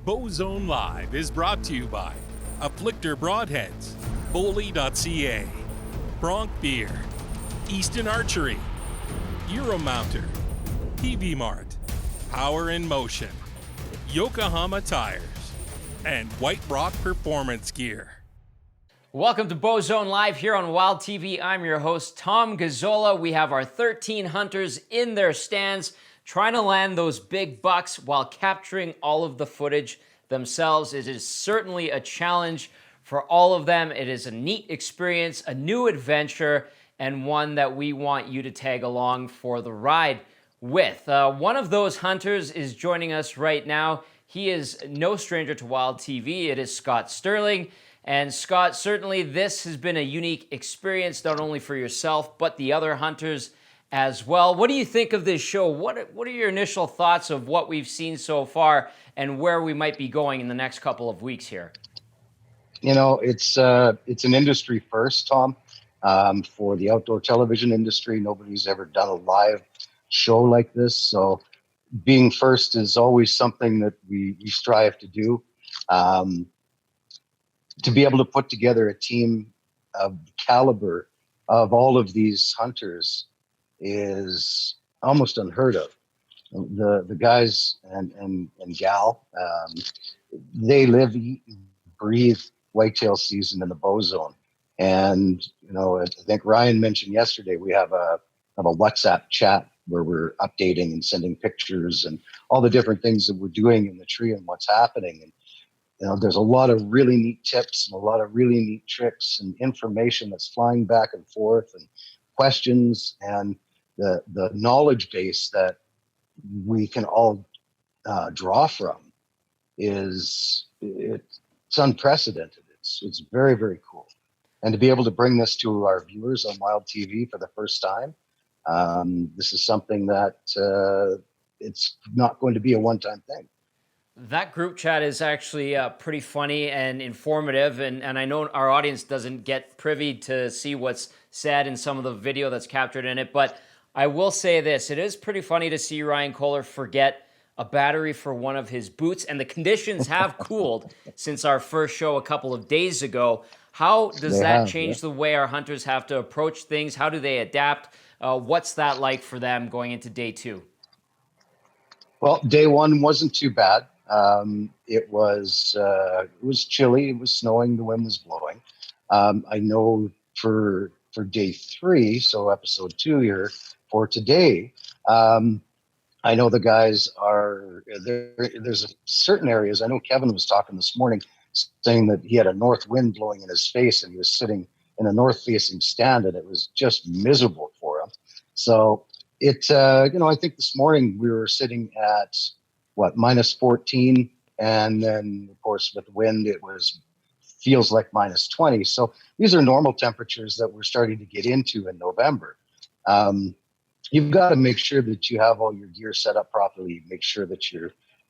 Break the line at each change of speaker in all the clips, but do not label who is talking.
Bowzone Live is brought to you by Afflictor Broadheads, Boley.ca, Bronc Beer, Easton Archery, Euromounter, TV Mart, Power in Motion, Yokohama Tires, and White Rock Performance Gear.
Welcome to Bowzone Live here on Wild TV. I'm your host, Tom Gazzola. We have our 13 hunters in their stands trying to land those big bucks while capturing all of the footage themselves. It is certainly a challenge for all of them. It is a neat experience, a new adventure, and one that we want you to tag along for the ride with. One of those hunters is joining us right now. He is no stranger to Wild TV. It is Scott Sterling. And Scott, certainly this has been a unique experience, not only for yourself, but the other hunters as well. What do you think of this show? What are your initial thoughts of what we've seen so far and where we might be going in the next couple of weeks here?
You know, it's an industry first, Tom, for the outdoor television industry. Nobody's ever done a live show like this. So being first is always something that we strive to do. To be able to put together a team of caliber of all of these hunters is almost unheard of. The guys and gal, they live, eat, and breathe whitetail season in the Bowzone. And, you know, I think Ryan mentioned yesterday, we have a WhatsApp chat where we're updating and sending pictures and all the different things that we're doing in the tree and what's happening. And, you know, there's a lot of really neat tips and a lot of really neat tricks and information that's flying back and forth and questions, and the knowledge base that we can all draw from it's unprecedented. It's very, very cool. And to be able to bring this to our viewers on Wild TV for the first time, this is something that it's not going to be a one-time thing.
That group chat is actually pretty funny and informative, and I know our audience doesn't get privy to see what's said in some of the video that's captured in it, but I will say this, it is pretty funny to see Ryan Kohler forget a battery for one of his boots, and the conditions have cooled since our first show a couple of days ago. How does that change the way our hunters have to approach things? How do they adapt? What's that like for them going into day two?
Well, day one wasn't too bad. It was chilly. It was snowing. The wind was blowing. I know for day three, so episode 2 here for today, I know the guys are there. There's certain areas. I know Kevin was talking this morning, saying that he had a north wind blowing in his face, and he was sitting in a north-facing stand, and it was just miserable for him. So I think this morning we were sitting at minus 14, and then of course with wind it feels like minus 20. So these are normal temperatures that we're starting to get into in November. You've got to make sure that you have all your gear set up properly. Make sure that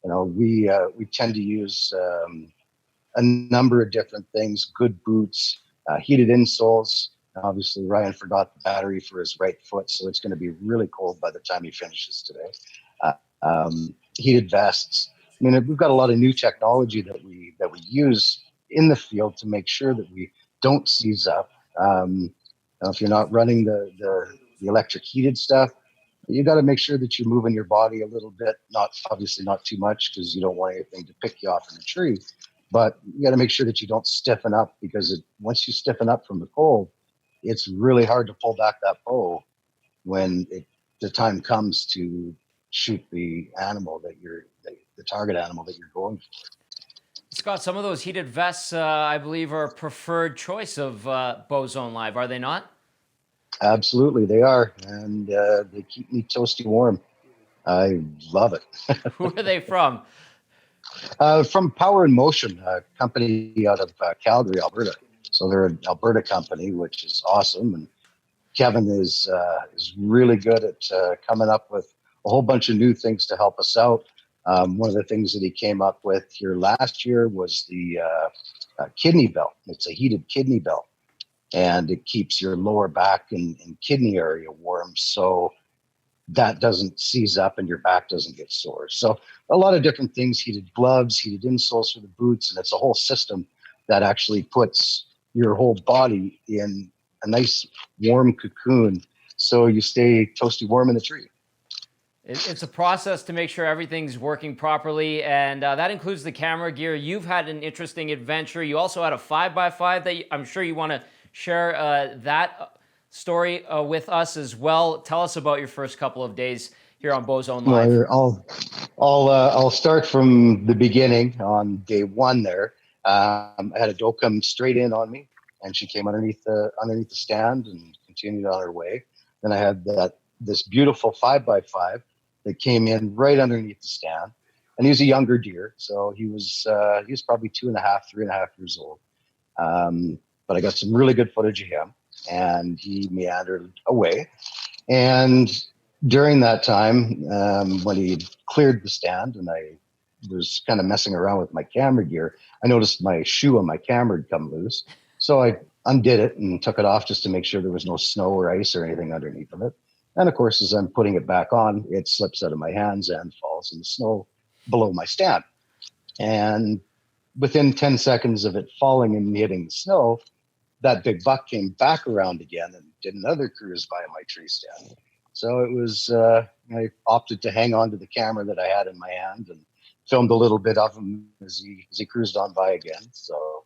we tend to use a number of different things, good boots, heated insoles. Obviously, Ryan forgot the battery for his right foot, so it's going to be really cold by the time he finishes today. Heated vests. I mean, we've got a lot of new technology that we use in the field to make sure that we don't seize up. If you're not running the electric heated stuff, you got to make sure that you're moving your body a little bit. Not too much, because you don't want anything to pick you off in the tree. But you got to make sure that you don't stiffen up, because once you stiffen up from the cold, it's really hard to pull back that bow when the time comes to shoot the animal the target animal that you're going for.
Scott, some of those heated vests, I believe, are a preferred choice of Bowzone Live, are they not?
Absolutely, they are, and they keep me toasty warm. I love it.
Who are they from?
From Power in Motion, a company out of Calgary, Alberta. So they're an Alberta company, which is awesome. And Kevin is really good at coming up with a whole bunch of new things to help us out. One of the things that he came up with here last year was the kidney belt. It's a heated kidney belt, and it keeps your lower back and kidney area warm. So that doesn't seize up and your back doesn't get sore. So a lot of different things, heated gloves, heated insoles for the boots, and it's a whole system that actually puts your whole body in a nice warm cocoon so you stay toasty warm in the tree.
It's a process to make sure everything's working properly, and that includes the camera gear. You've had an interesting adventure. You also had a 5x5 that I'm sure you want to share that story with us as well. Tell us about your first couple of days here on Bowzone Live.
Well, I'll start from the beginning. On day one there, I had a doe come straight in on me, and she came underneath the stand and continued on her way. Then I had this beautiful 5x5 that came in right underneath the stand, and he was a younger deer, so he was probably 2.5, 3.5 years old. But I got some really good footage of him, and he meandered away. And during that time, when he cleared the stand, and I was kind of messing around with my camera gear, I noticed my shoe on my camera had come loose, so I undid it and took it off just to make sure there was no snow or ice or anything underneath of it. And of course, as I'm putting it back on, it slips out of my hands and falls in the snow below my stand. And within 10 seconds of it falling and hitting the snow, that big buck came back around again and did another cruise by my tree stand. So it was, I opted to hang on to the camera that I had in my hand and filmed a little bit of him as he cruised on by again. So,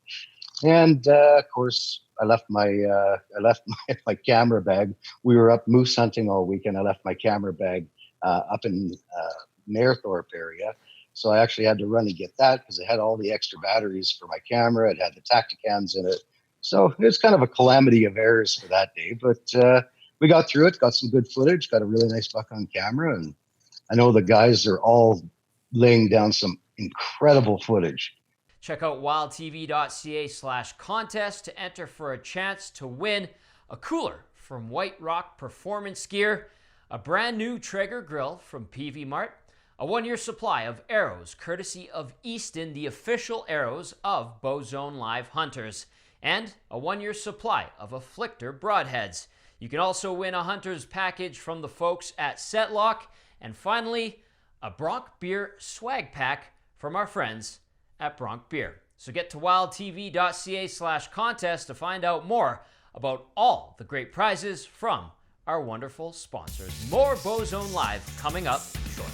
and of course, I left my camera bag. We were up moose hunting all weekend. I left my camera bag up in Mayerthorpe area. So I actually had to run and get that because it had all the extra batteries for my camera. It had the Tacticams in it. So it was kind of a calamity of errors for that day. But we got through it, got some good footage, got a really nice buck on camera. And I know the guys are all laying down some incredible footage.
Check out wildtv.ca/contest to enter for a chance to win a cooler from White Rock Performance Gear, a brand new Traeger grill from PV Mart, a 1-year supply of arrows courtesy of Easton, the official arrows of Bowzone Live Hunters, and a 1-year supply of Afflictor broadheads. You can also win a hunter's package from the folks at Setlock, and finally, a Bronc Beer swag pack from our friends at Bronc Beer. So get to wildtv.ca/contest to find out more about all the great prizes from our wonderful sponsors. More Bowzone Live coming up shortly.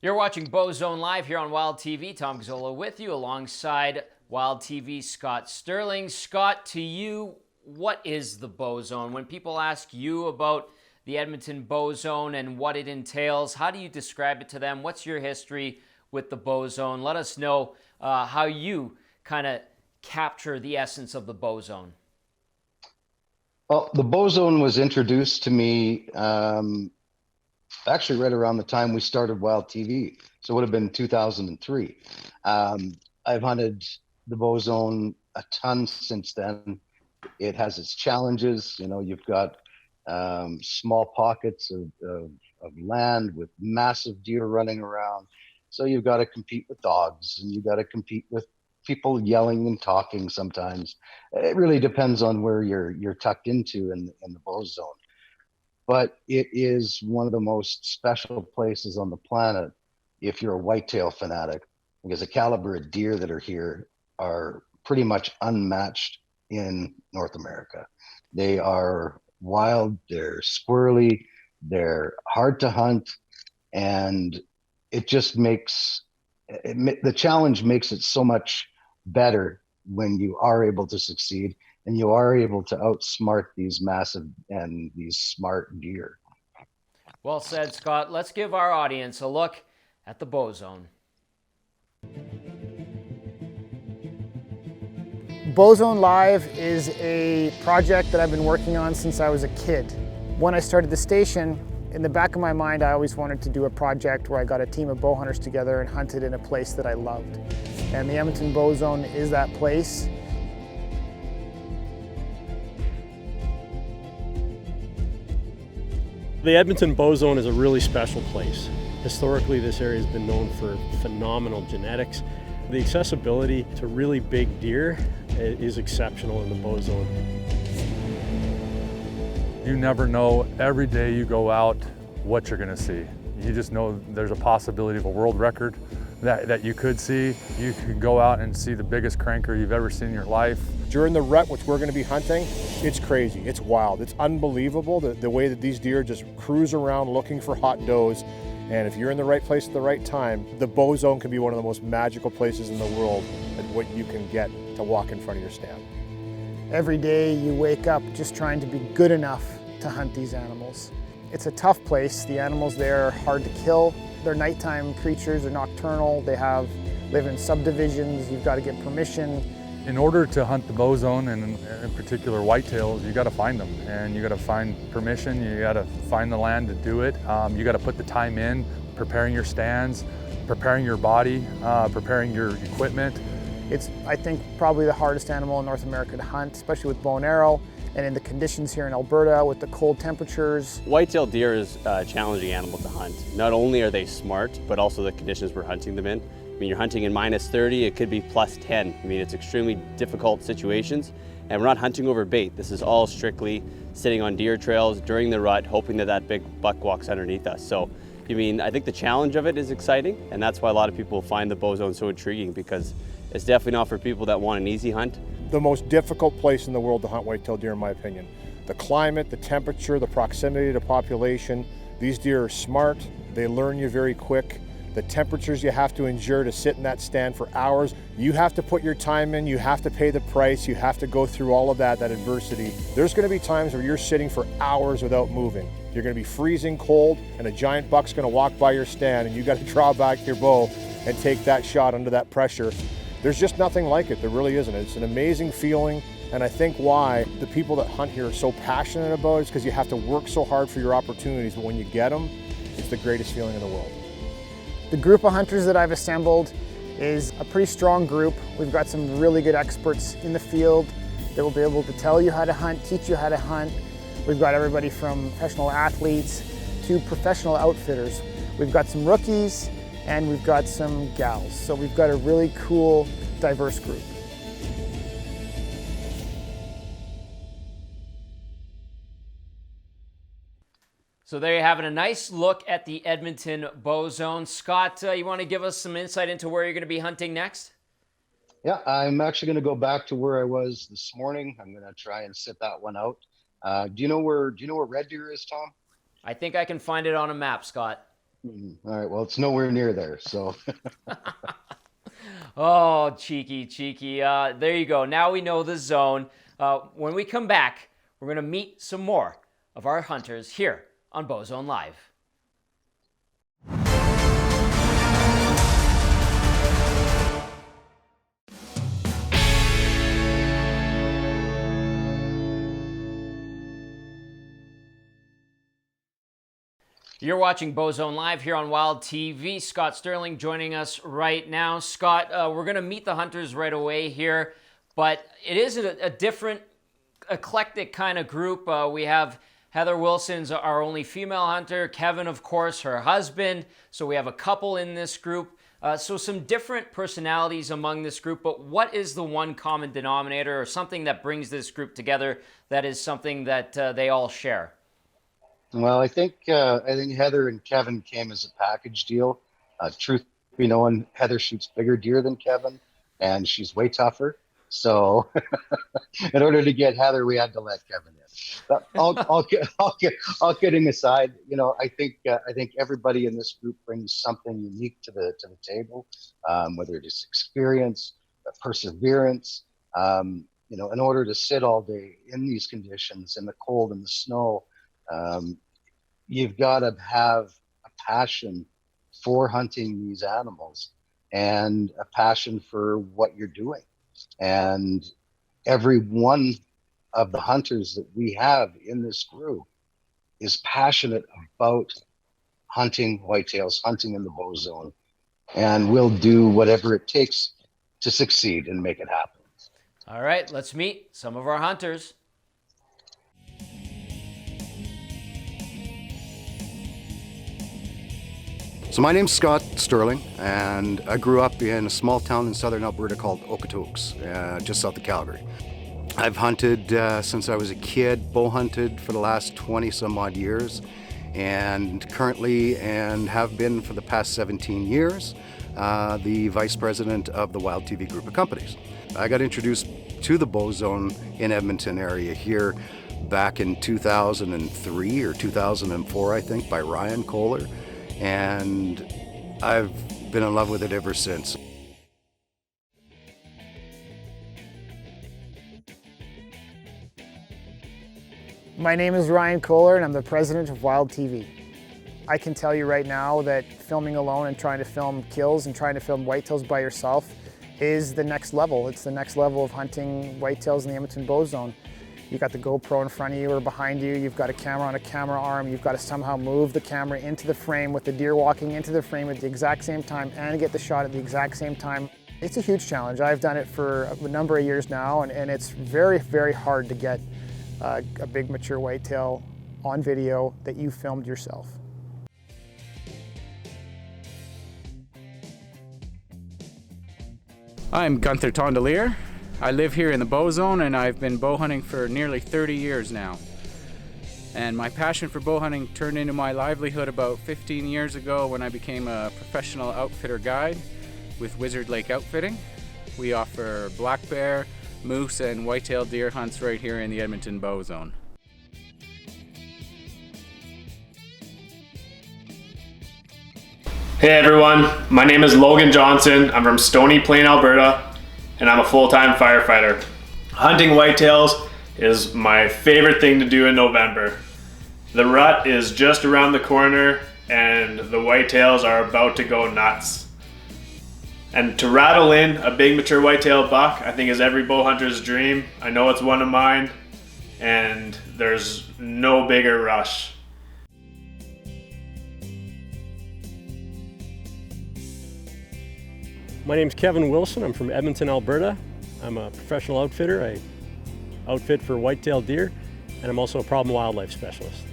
You're watching Bowzone Live here on Wild TV. Tom Gazzola with you alongside Wild TV's Scott Sterling. Scott, to you, what is the Bowzone? When people ask you about the Edmonton Bowzone and what it entails, how do you describe it to them? What's your history with the Bowzone? Let us know how you kind of capture the essence of the Bowzone.
Well, the Bowzone was introduced to me actually right around the time we started Wild TV. So it would have been 2003. I've hunted the Bowzone a ton since then. It has its challenges. You know, you've got small pockets of land with massive deer running around. So you've got to compete with dogs, and you've got to compete with people yelling and talking sometimes. It really depends on where you're tucked into in the Bowzone. But it is one of the most special places on the planet if you're a whitetail fanatic, because the caliber of deer that are here are pretty much unmatched in North America. They are wild, they're squirrely, they're hard to hunt, and it just makes the challenge makes it so much better when you are able to succeed and you are able to outsmart these massive and these smart deer.
Well said, Scott. Let's give our audience a look at the Bowzone.
Bowzone Live is a project that I've been working on since I was a kid. When I started the station, in the back of my mind, I always wanted to do a project where I got a team of bow hunters together and hunted in a place that I loved. And the Edmonton Bowzone is that place.
The Edmonton Bowzone is a really special place. Historically, this area has been known for phenomenal genetics. The accessibility to really big deer is exceptional in the Bowzone.
You never know every day you go out what you're gonna see. You just know there's a possibility of a world record that you could see. You could go out and see the biggest cranker you've ever seen in your life.
During the rut, which we're going to be hunting, it's crazy, it's wild, it's unbelievable the way that these deer just cruise around looking for hot does. And if you're in the right place at the right time, the Bowzone can be one of the most magical places in the world at what you can get to walk in front of your stand.
Every day you wake up just trying to be good enough to hunt these animals. It's a tough place. The animals there are hard to kill. They're nighttime creatures, they're nocturnal, they live in subdivisions, you've got to get permission.
In order to hunt the Bowzone, and in particular whitetails, you got to find them, and you got to find permission. You got to find the land to do it. You got to put the time in, preparing your stands, preparing your body, preparing your equipment.
It's, I think, probably the hardest animal in North America to hunt, especially with bow and arrow, and in the conditions here in Alberta with the cold temperatures.
Whitetail deer is a challenging animal to hunt. Not only are they smart, but also the conditions we're hunting them in. I mean, you're hunting in -30, it could be +10. I mean, it's extremely difficult situations, and we're not hunting over bait. This is all strictly sitting on deer trails during the rut, hoping that that big buck walks underneath us. So, I mean, I think the challenge of it is exciting, and that's why a lot of people find the Bowzone so intriguing, because it's definitely not for people that want an easy hunt.
The most difficult place in the world to hunt whitetail deer, in my opinion. The climate, the temperature, the proximity to population. These deer are smart, they learn you very quick. The temperatures you have to endure to sit in that stand for hours. You have to put your time in, you have to pay the price, you have to go through all of that adversity. There's gonna be times where you're sitting for hours without moving. You're gonna be freezing cold, and a giant buck's gonna walk by your stand, and you gotta draw back your bow and take that shot under that pressure. There's just nothing like it, there really isn't. It's an amazing feeling, and I think why the people that hunt here are so passionate about it is because you have to work so hard for your opportunities, but when you get them, it's the greatest feeling in the world.
The group of hunters that I've assembled is a pretty strong group. We've got some really good experts in the field that will be able to tell you how to hunt, teach you how to hunt. We've got everybody from professional athletes to professional outfitters. We've got some rookies and we've got some gals. So we've got a really cool, diverse group.
So there you have it, a nice look at the Edmonton Bowzone. Scott, you want to give us some insight into where you're going to be hunting next?
Yeah, I'm actually going to go back to where I was this morning. I'm going to try and sit that one out. Do you know where Red Deer is, Tom?
I think I can find it on a map, Scott.
All right, well, it's nowhere near there, so.
Oh, cheeky. There you go. Now we know the zone. When we come back, we're going to meet some more of our hunters here on Bowzone Live. You're watching Bowzone Live here on Wild TV. Scott Sterling joining us right now. Scott, we're going to meet the hunters right away here, but it is a different, eclectic kind of group. We have Heather Wilson's our only female hunter. Kevin, of course, her husband. So we have a couple in this group. So some different personalities among this group, but what is the one common denominator or something that brings this group together that is something that they all share?
Well, I think Heather and Kevin came as a package deal. Truth be known, Heather shoots bigger deer than Kevin, and she's way tougher. So, in order to get Heather, we had to let Kevin in. But all kidding aside, you know, I think everybody in this group brings something unique to the table, whether it is experience, perseverance. You know, in order to sit all day in these conditions, in the cold and the snow. You've got to have a passion for hunting these animals and a passion for what you're doing. And every one of the hunters that we have in this group is passionate about hunting whitetails, hunting in the Bowzone, and will do whatever it takes to succeed and make it happen.
All right, let's meet some of our hunters.
So my name's Scott Sterling, and I grew up in a small town in southern Alberta called Okotoks, just south of Calgary. I've hunted since I was a kid, bow hunted for the last 20 some odd years, and currently, and have been for the past 17 years, the vice president of the Wild TV group of companies. I got introduced to the Bowzone in Edmonton area here back in 2003 or 2004, I think, by Ryan Kohler, and I've been in love with it ever since.
My name is Ryan Kohler and I'm the president of Wild TV. I can tell you right now that filming alone and trying to film kills and trying to film whitetails by yourself is the next level. It's the next level of hunting whitetails in the Edmonton Bowzone. You've got the GoPro in front of you or behind you, you've got a camera on a camera arm, you've got to somehow move the camera into the frame with the deer walking into the frame at the exact same time and get the shot at the exact same time. It's a huge challenge. I've done it for a number of years now, and it's very, very hard to get a big mature whitetail on video that you filmed yourself.
I'm Gunther Tondelier. I live here in the Bowzone and I've been bow hunting for nearly 30 years now. And my passion for bow hunting turned into my livelihood about 15 years ago when I became a professional outfitter guide with Wizard Lake Outfitting. We offer black bear, moose and whitetail deer hunts right here in the Edmonton Bowzone.
Hey everyone, my name is Logan Johnson. I'm from Stony Plain, Alberta, and I'm a full-time firefighter. Hunting whitetails is my favorite thing to do in November. The rut is just around the corner and the whitetails are about to go nuts. And to rattle in a big mature whitetail buck, I think is every bow hunter's dream. I know it's one of mine, and there's no bigger rush.
My name's Kevin Wilson. I'm from Edmonton, Alberta. I'm a professional outfitter. I outfit for whitetail deer, and I'm also a problem wildlife specialist.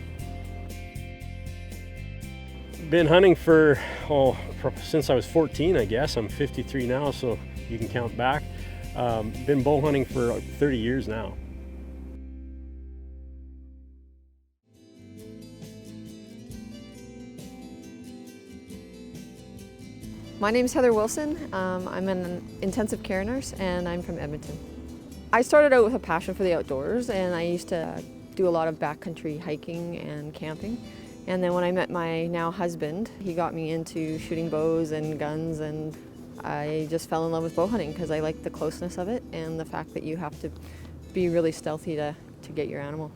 Been hunting for, since I was 14, I guess. I'm 53 now, so you can count back. Been bow hunting for 30 years now.
My name is Heather Wilson. I'm an intensive care nurse and I'm from Edmonton. I started out with a passion for the outdoors and I used to do a lot of backcountry hiking and camping. And then when I met my now husband, he got me into shooting bows and guns, and I just fell in love with bow hunting because I like the closeness of it and the fact that you have to be really stealthy to get your animal.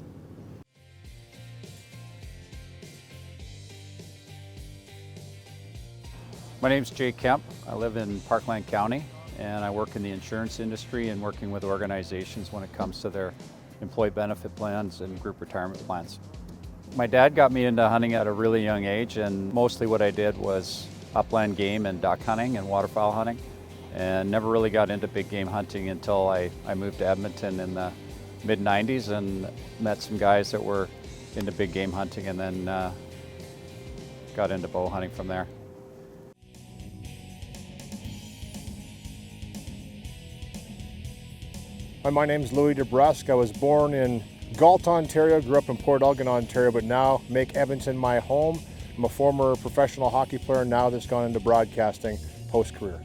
My name's Jay Kemp. I live in Parkland County and I work in the insurance industry and working with organizations when it comes to their employee benefit plans and group retirement plans. My dad got me into hunting at a really young age, and mostly what I did was upland game and duck hunting and waterfowl hunting, and never really got into big game hunting until I moved to Edmonton in the mid-90s and met some guys that were into big game hunting, and then got into bow hunting from there.
Hi, my name's Louis DeBrusque. I was born in Galt, Ontario, grew up in Port Elgin, Ontario, but now make Edmonton my home. I'm a former professional hockey player now that's gone into broadcasting post-career.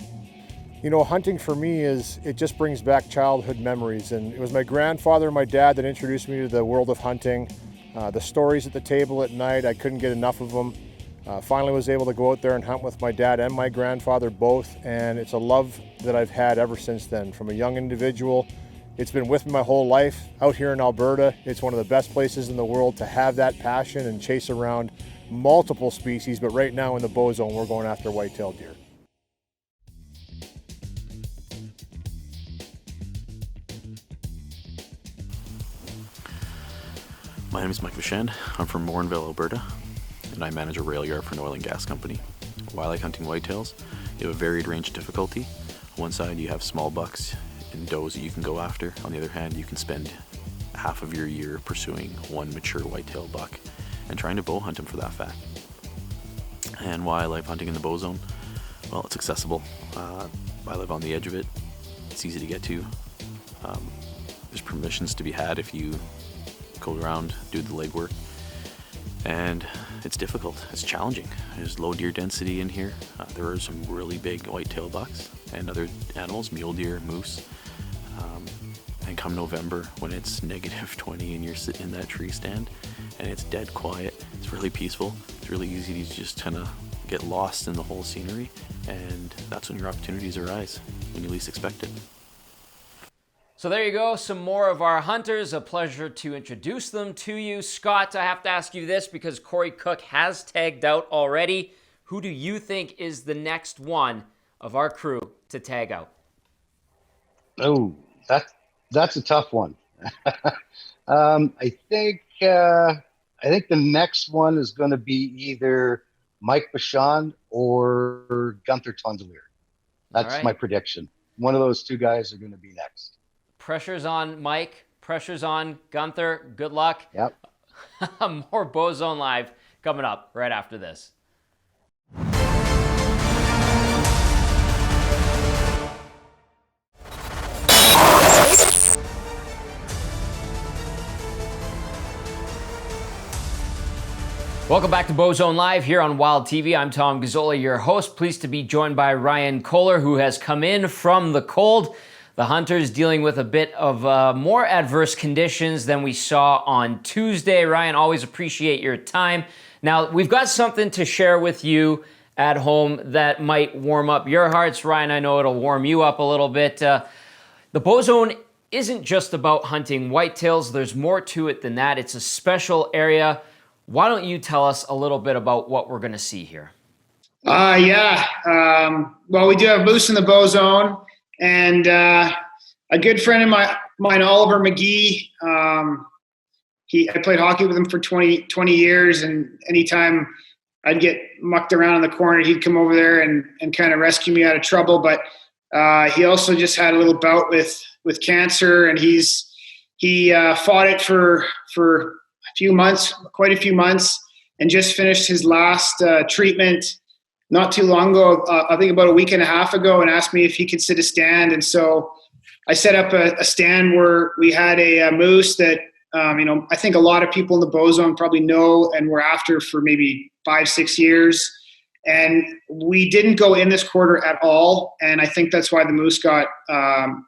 You know, hunting for me it just brings back childhood memories, and it was my grandfather and my dad that introduced me to the world of hunting. The stories at the table at night, I couldn't get enough of them. Finally was able to go out there and hunt with my dad and my grandfather both, and it's a love that I've had ever since then. From a young individual, it's been with me my whole life. Out here in Alberta, it's one of the best places in the world to have that passion and chase around multiple species, but right now in the Bowzone, we're going after white-tailed deer.
My name is Mike Vachon. I'm from Morinville, Alberta, and I manage a rail yard for an oil and gas company. While I like hunting whitetails, you have a varied range of difficulty. On one side, you have small bucks and does that you can go after. On the other hand, you can spend half of your year pursuing one mature whitetail buck and trying to bow hunt him for that fact. And why I like hunting in the Bowzone? Well, it's accessible. I live on the edge of it. It's easy to get to. There's permissions to be had if you go around, do the legwork. And it's difficult, it's challenging. There's low deer density in here. There are some really big whitetail bucks and other animals, mule deer, moose. And come November, when it's negative 20 and you're sitting in that tree stand and it's dead quiet, it's really peaceful. It's really easy to just kind of get lost in the whole scenery, and that's when your opportunities arise, when you least expect it.
So there you go, some more of our hunters. A pleasure to introduce them to you. Scott, I have to ask you this because Corey Cook has tagged out already. Who do you think is the next one of our crew to tag out?
Oh, that's a tough one. I think the next one is going to be either Mike Bichon or Gunther Tondelier. That's
right.
My prediction. One of those two guys are going to be next.
Pressure's on Mike. Pressure's on Gunther. Good luck.
Yep.
More Bowzone Live coming up right after this. Welcome back to Bowzone Live here on Wild TV. I'm Tom Gazzola, your host. Pleased to be joined by Ryan Kohler, who has come in from the cold. The hunters dealing with a bit of more adverse conditions than we saw on Tuesday. Ryan, always appreciate your time. Now, we've got something to share with you at home that might warm up your hearts. Ryan, I know it'll warm you up a little bit. The Bowzone isn't just about hunting whitetails. There's more to it than that. It's a special area. Why don't you tell us a little bit about what we're going to see here?
Well, we do have moose in the Bowzone, and a good friend of mine, Oliver McGee. I played hockey with him for 20 years, and anytime I'd get mucked around in the corner, he'd come over there and kind of rescue me out of trouble. But he also just had a little bout with cancer, and he fought it for quite a few months, and just finished his last treatment not too long ago, I think about a week and a half ago, and asked me if he could sit a stand. And so I set up a stand where we had a moose that, I think a lot of people in the Bowzone probably know and were after for maybe 5-6 years. And we didn't go in this quarter at all. And I think that's why the moose got,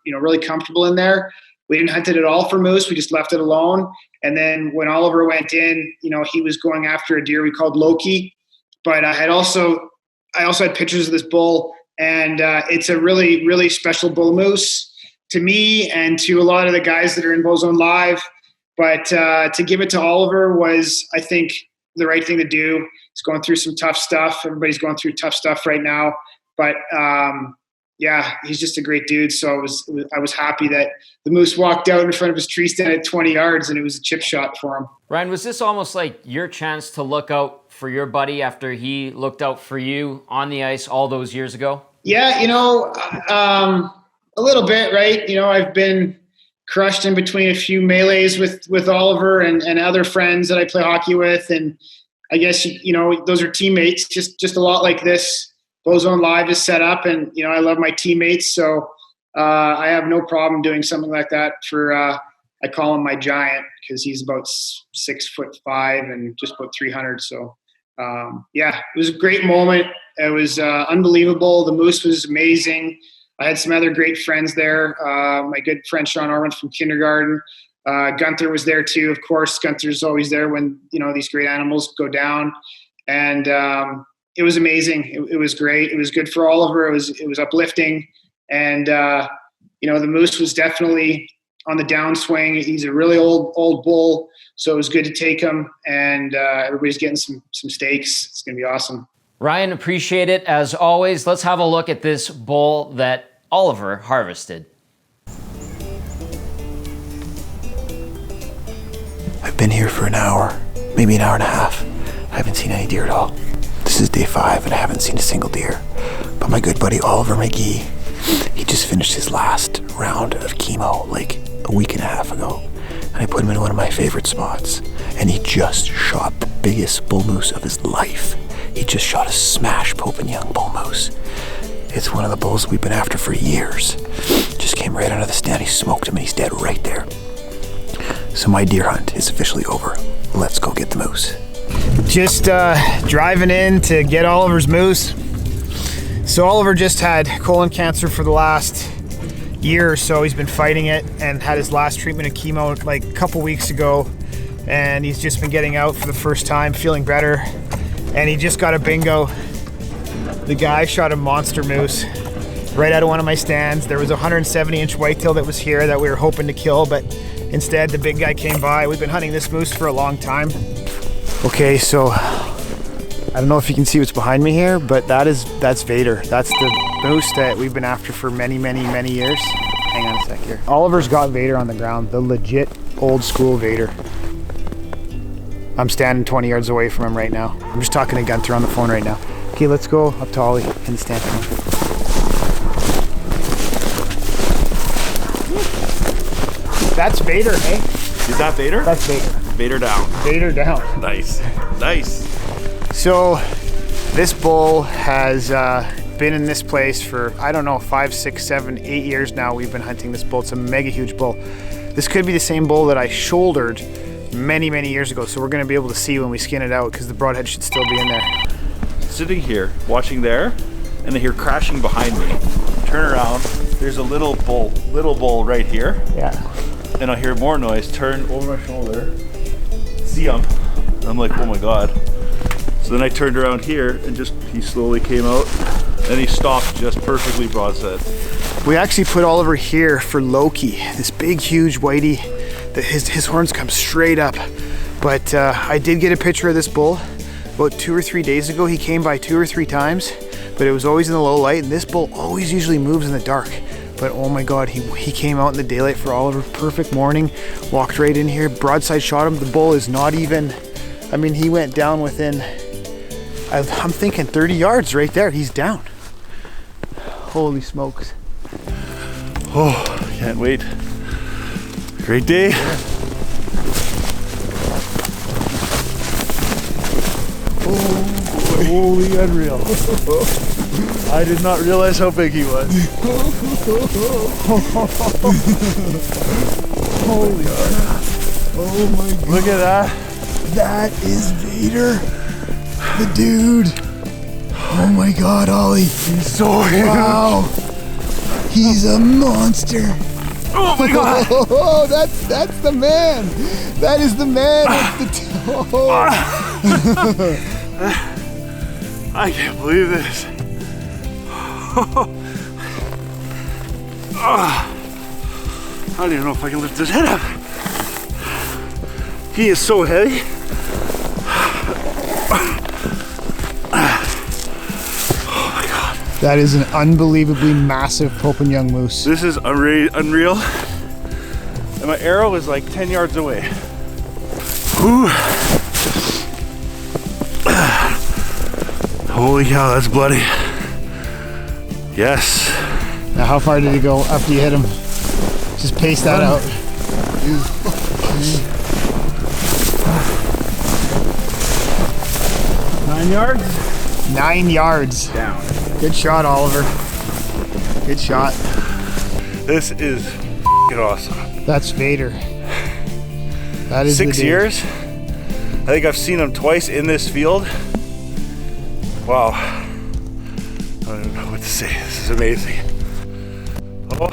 really comfortable in there. We didn't hunt it at all for moose. We just left it alone. And then when Oliver went in, he was going after a deer we called Loki. But I also had pictures of this bull, and it's a really, really special bull moose to me and to a lot of the guys that are in Bowzone Live. But to give it to Oliver was, I think, the right thing to do. He's going through some tough stuff. Everybody's going through tough stuff right now. But he's just a great dude. So I was happy that the moose walked out in front of his tree stand at 20 yards, and it was a chip shot for him.
Ryan, was this almost like your chance to look out for your buddy after he looked out for you on the ice all those years ago?
Yeah, a little bit, right? I've been crushed in between a few melees with Oliver and other friends that I play hockey with. And I guess, those are teammates, just a lot like this. Bowzone Live is set up, and I love my teammates, so I have no problem doing something like that for. I call him my giant because he's about 6'5" and just about 300. So it was a great moment. It was unbelievable. The moose was amazing. I had some other great friends there. My good friend Sean Orman from kindergarten. Gunther was there too. Of course, Gunther's always there when these great animals go down, and. It was amazing. It was great. It was good for Oliver. It was uplifting. And, the moose was definitely on the downswing. He's a really old bull. So it was good to take him. And everybody's getting some steaks. It's going to be awesome.
Ryan, appreciate it as always. Let's have a look at this bull that Oliver harvested.
I've been here for an hour, maybe an hour and a half. I haven't seen any deer at all. This is day 5 and I haven't seen a single deer. But my good buddy Oliver McGee, he just finished his last round of chemo like a week and a half ago. And I put him in one of my favorite spots. And he just shot the biggest bull moose of his life. he just shot a smash Pope and Young bull moose. It's one of the bulls we've been after for years. Just came right out of the stand. He smoked him and he's dead right there. So my deer hunt is officially over. Let's go get the moose.
Just driving in to get Oliver's moose. So Oliver just had colon cancer for the last year or so. He's been fighting it and had his last treatment of chemo like a couple weeks ago. And he's just been getting out for the first time, feeling better. And he just got a bingo. The guy shot a monster moose right out of one of my stands. There was a 170-inch whitetail that was here that we were hoping to kill, but instead the big guy came by. We've been hunting this moose for a long time. Okay, so I don't know if you can see what's behind me here, but that's Vader. That's the moose that we've been after for many, many, many years. Hang on a sec here. Oliver's got Vader on the ground, the legit old school Vader. I'm standing 20 yards away from him right now. I'm just talking to Gunther on the phone right now. Okay, let's go up to Ollie in the stand. That's Vader, eh?
Is that Vader?
That's Vader.
Vader down.
Vader down.
Nice. Nice.
So this bull has been in this place for, I don't know, 5, 6, 7, 8 years now. We've been hunting this bull. It's a mega huge bull. This could be the same bull that I shouldered many, many years ago. So we're gonna be able to see when we skin it out because the broadhead should still be in there.
Sitting here, watching there, and I hear crashing behind me. Turn around, there's a little bull right here.
Yeah.
And I hear more noise, turn over my shoulder, see him. I'm like, oh my God. So then I turned around here and he slowly came out and he stopped just perfectly broadside.
We actually put Oliver here for Loki, this big, huge whitey. His horns come straight up. But I did get a picture of this bull about 2 or 3 days ago. He came by 2 or 3 times, but it was always in the low light, and this bull always usually moves in the dark. But oh my God, he came out in the daylight for Oliver. Perfect morning, walked right in here, broadside shot him. The bull is not even, I mean, he went down within, I'm thinking 30 yards right there. He's down. Holy smokes.
Oh, can't wait. Great day. Oh, holy unreal. I did not realize how big he was. Holy God.
Oh my God.
Look at that.
That is Vader, the dude. Oh my God, Ollie.
He's so huge.
Wow. He's a monster.
Oh my God.
Oh, that's the man. That is the man. That's the
I can't believe this. I don't even know if I can lift his head up. He is so heavy. Oh my God.
That is an unbelievably massive Pope and Young moose.
This is unreal. And my arrow is like 10 yards away. Whew. Holy cow, that's bloody. Yes.
Now how far did he go after you hit him? Just pace that out.
9 yards?
9 yards.
Down.
Good shot, Oliver. Good shot.
This is f***ing awesome.
That's Vader. That is
6 years. I think I've seen him twice in this field. Wow. I don't even know what to say. This is amazing. Oh,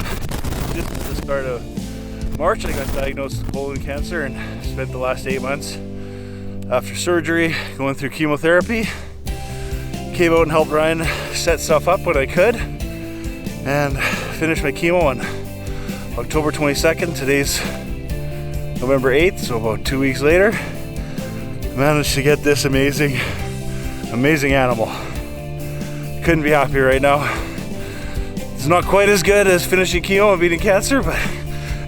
just at the start of March, I got diagnosed with colon cancer and spent the last 8 months after surgery going through chemotherapy. Came out and helped Ryan set stuff up when I could and finished my chemo on October 22nd. Today's November 8th, so about 2 weeks later, managed to get this amazing animal. Couldn't be happier right now. It's not quite as good as finishing chemo and beating cancer, but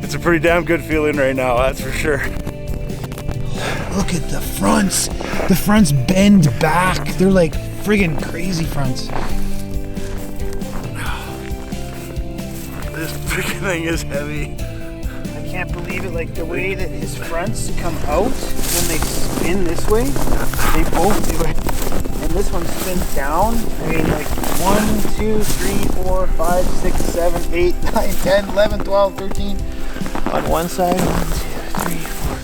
it's a pretty damn good feeling right now, that's for sure.
Look at the fronts. The fronts bend back. They're like friggin' crazy fronts.
This freaking thing is heavy.
I can't believe it, like the way that his fronts come out when they spin this way, they both do it. and this one spins down. I mean, like 1, 2, 3, 4, 5, 6, 7, 8, 9, 10, 11, 12, 13 on one side. 1, 2, 3, 4,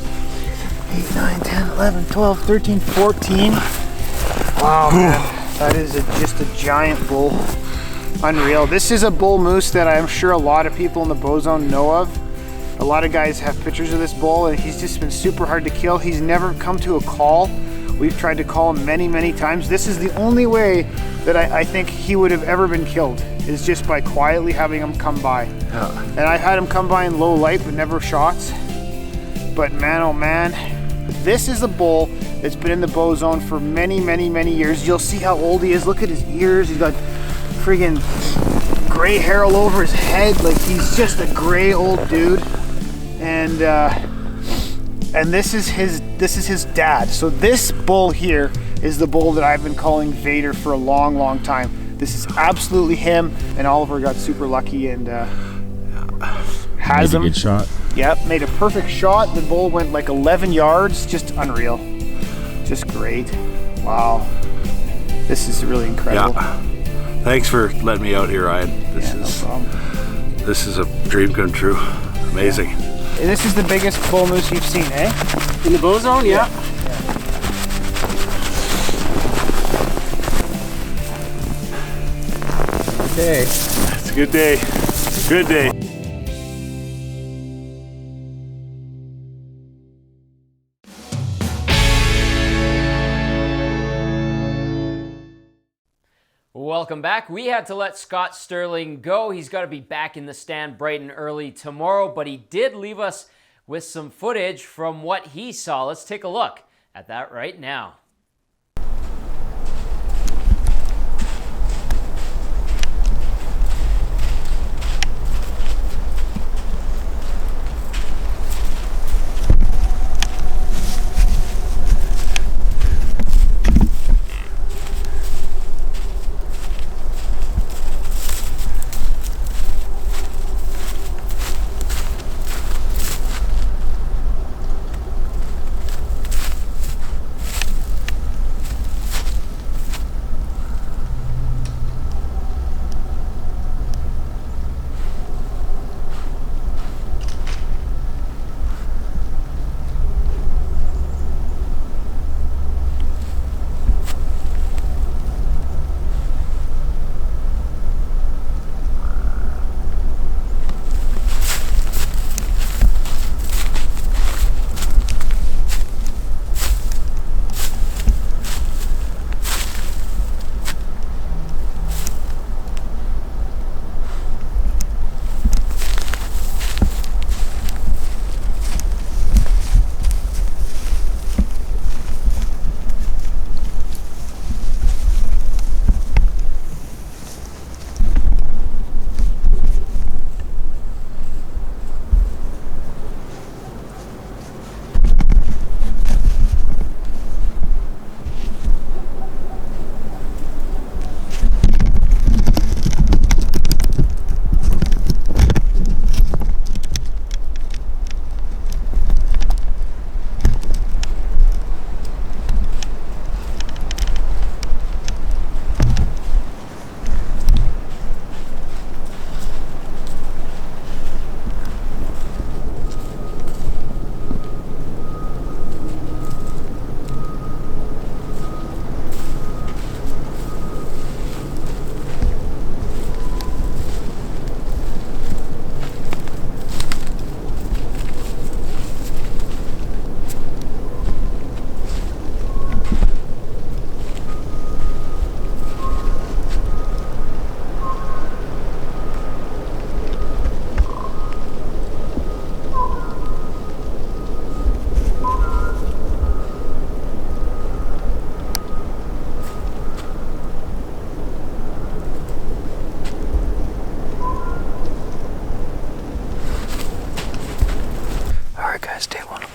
8, 9, 10, 11, 12, 13, 14. Wow, man, that is just a giant bull. Unreal. This is a bull moose that I'm sure a lot of people in the Bowzone know of. A lot of guys have pictures of this bull, and he's just been super hard to kill. He's never come to a call. We've tried to call him many, many times. This is the only way that I think he would have ever been killed, is just by quietly having him come by. Yeah. And I've had him come by in low light, but never shots. But man, oh man, this is a bull that's been in the Bowzone for many, many, many years. You'll see how old he is. Look at his ears. He's got friggin' gray hair all over his head. Like, he's just a gray old dude. And this is his dad. So this bull here is the bull that I've been calling Vader for a long, long time. This is absolutely him, and Oliver got super lucky and has him.
Made a good shot.
Yep, made a perfect shot. The bull went like 11 yards. Just unreal. Just great. Wow. This is really incredible.
Yeah. Thanks for letting me out here, Ryan. This is a dream come true. Amazing.
Yeah. This is the biggest bull moose you've seen, eh?
In the Bowzone, yeah.
Okay. It's a good day. Good day.
Welcome back. We had to let Scott Sterling go. He's got to be back in the stand bright and early tomorrow, but he did leave us with some footage from what he saw. Let's take a look at that right now.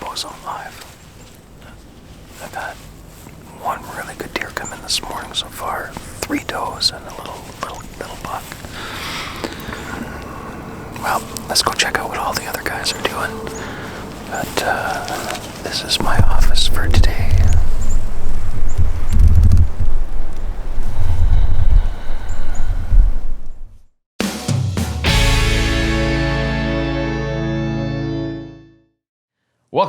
Bowzone Live. I've had one really good deer come in this morning so far. 3 does and a little buck. Well, let's go check out what all the other guys are doing. But this is my office for today.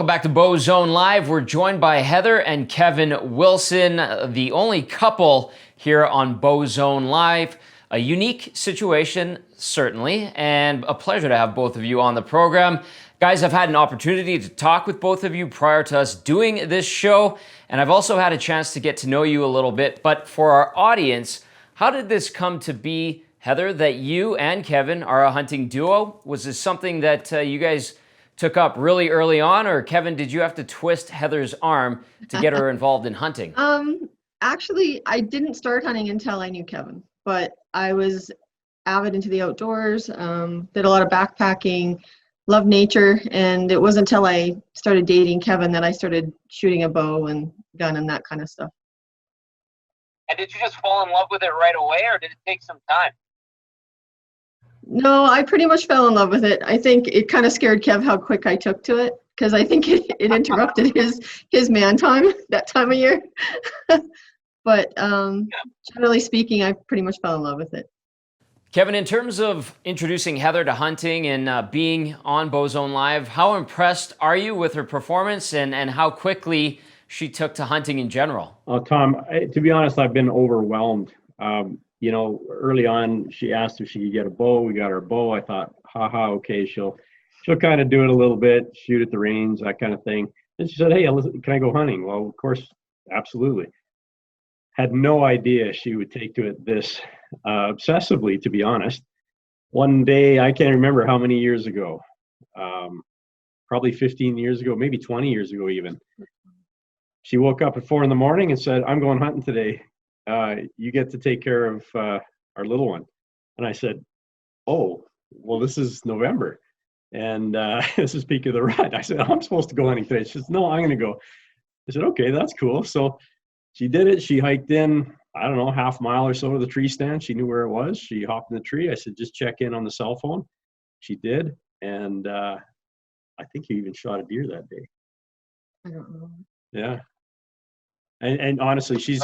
Welcome back to Bowzone Live. We're joined by Heather and Kevin Wilson, the only couple here on Bowzone Live. A unique situation, certainly, and a pleasure to have both of you on the program. Guys, I've had an opportunity to talk with both of you prior to us doing this show, and I've also had a chance to get to know you a little bit. But for our audience, how did this come to be, Heather, that you and Kevin are a hunting duo? Was this something that you guys took up really early on, or Kevin, did you have to twist Heather's arm to get her involved in hunting?
Actually, I didn't start hunting until I knew Kevin, but I was avid into the outdoors, did a lot of backpacking, loved nature, and it wasn't until I started dating Kevin that I started shooting a bow and gun and that kind of stuff.
And did you just fall in love with it right away, or did it take some time?
No, I pretty much fell in love with it. I think it kind of scared Kev how quick I took to it, because I think it interrupted his man time that time of year. But generally speaking, I pretty much fell in love with it.
Kevin, in terms of introducing Heather to hunting and being on Bowzone Live, how impressed are you with her performance and how quickly she took to hunting in general?
Tom, to be honest, I've been overwhelmed. Early on, she asked if she could get a bow. We got her a bow. I thought, okay, she'll kind of do it a little bit, shoot at the range, that kind of thing. And she said, hey, can I go hunting? Well, of course, absolutely. Had no idea she would take to it this obsessively, to be honest. One day, I can't remember how many years ago, probably 15 years ago, maybe 20 years ago even. She woke up at 4 a.m. and said, I'm going hunting today. You get to take care of our little one. And I said, oh, well, this is November. And this is peak of the rut. I said, I'm supposed to go hunting today. She says, no, I'm going to go. I said, okay, that's cool. So she did it. She hiked in, I don't know, half mile or so to the tree stand. She knew where it was. She hopped in the tree. I said, just check in on the cell phone. She did. And I think he even shot a deer that day.
I don't know.
Yeah. And honestly, she's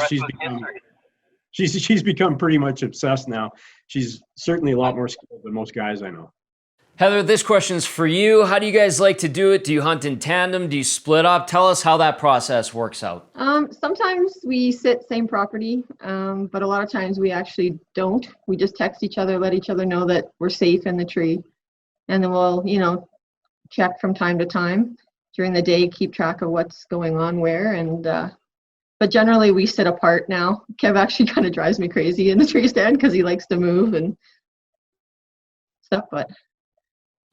become pretty much obsessed now. She's certainly a lot more skilled than most guys I know.
Heather, this question's for you. How do you guys like to do it? Do you hunt in tandem? Do you split up? Tell us how that process works out.
Sometimes we sit same property, but a lot of times we actually don't. We just text each other, let each other know that we're safe in the tree. And then we'll, check from time to time during the day, keep track of what's going on where. And but generally we sit apart now. Kev actually kind of drives me crazy in the tree stand because he likes to move and stuff, but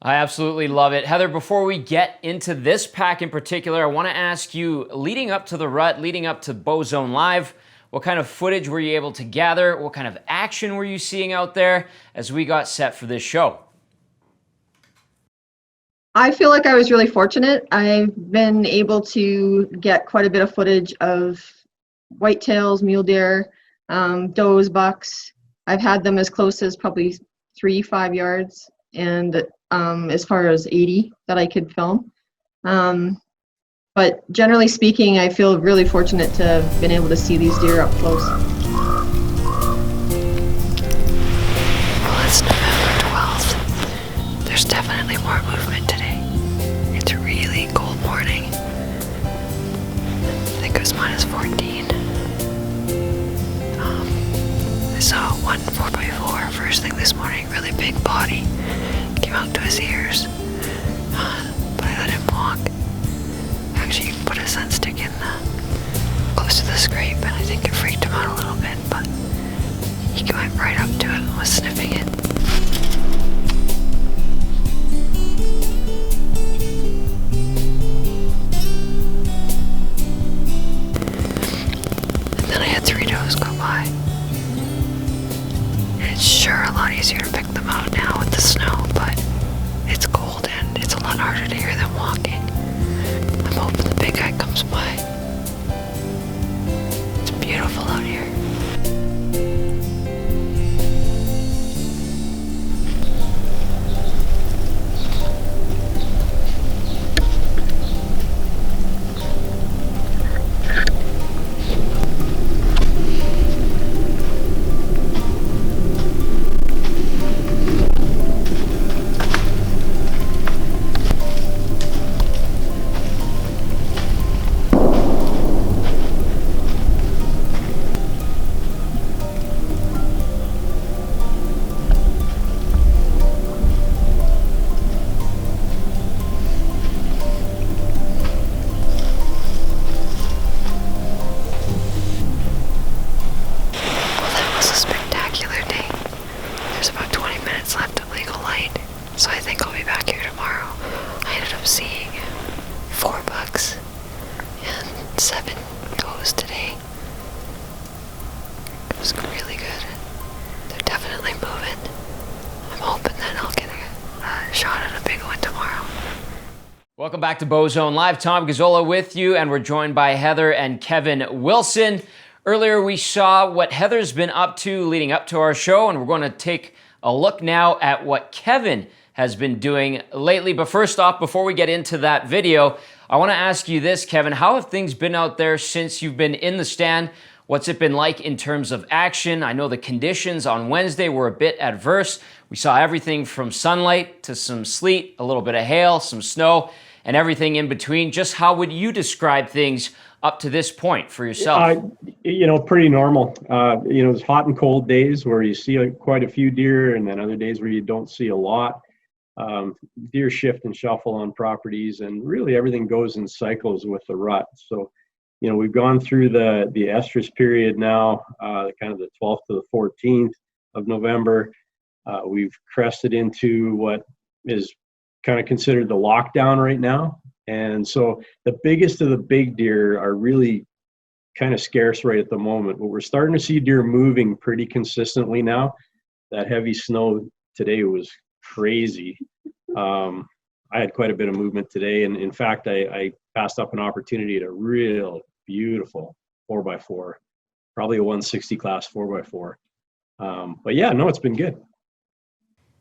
I absolutely love it. Heather, before we get into this pack in particular, I want to ask you, leading up to the rut, leading up to Bowzone Live, what kind of footage were you able to gather? What kind of action were you seeing out there as we got set for this show?
I feel like I was really fortunate. I've been able to get quite a bit of footage of whitetails, mule deer, does, bucks. I've had them as close as probably 3-5 yards, and as far as 80 that I could film. But generally speaking, I feel really fortunate to have been able to see these deer up close.
Well, it's November 12th. There's definitely more movement today. It's a really cold morning. I think it was -14. I saw one 4x4 first thing this morning, really big body. Came out to his ears, but I let him walk. Actually, you can put a sun stick in close to the scrape, and I think it freaked him out a little bit, but he went right up to it and was sniffing it. And then I had 3 does go by. It's sure a lot easier to pick them out now with the snow, but it's cold and it's a lot harder to hear them walking. I'm hoping the big guy comes by. It's beautiful out here. shot 7 does today. It was really good. They're definitely moving. I'm hoping that I'll get a shot at a big one tomorrow.
Welcome back to Bowzone Live. Tom Gazzola with you, and we're joined by Heather and Kevin Wilson. Earlier we saw what Heather's been up to leading up to our show, and we're going to take a look now at what Kevin has been doing lately. But first off, before we get into that video, I want to ask you this, Kevin. How have things been out there since you've been in the stand? What's it been like in terms of action? I know the conditions on Wednesday were a bit adverse. We saw everything from sunlight to some sleet, a little bit of hail, some snow, and everything in between. Just how would you describe things up to this point for yourself?
Pretty normal. There's hot and cold days where you see quite a few deer, and then other days where you don't see a lot. Deer shift and shuffle on properties, and really everything goes in cycles with the rut. So, we've gone through the estrus period now, kind of the 12th to the 14th of November. We've crested into what is kind of considered the lockdown right now. And so the biggest of the big deer are really kind of scarce right at the moment, but we're starting to see deer moving pretty consistently now. That heavy snow today was crazy. I had quite a bit of movement today, and in fact, I passed up an opportunity at a real beautiful 4x4, probably a 160 class 4x4. But yeah, no, it's been good.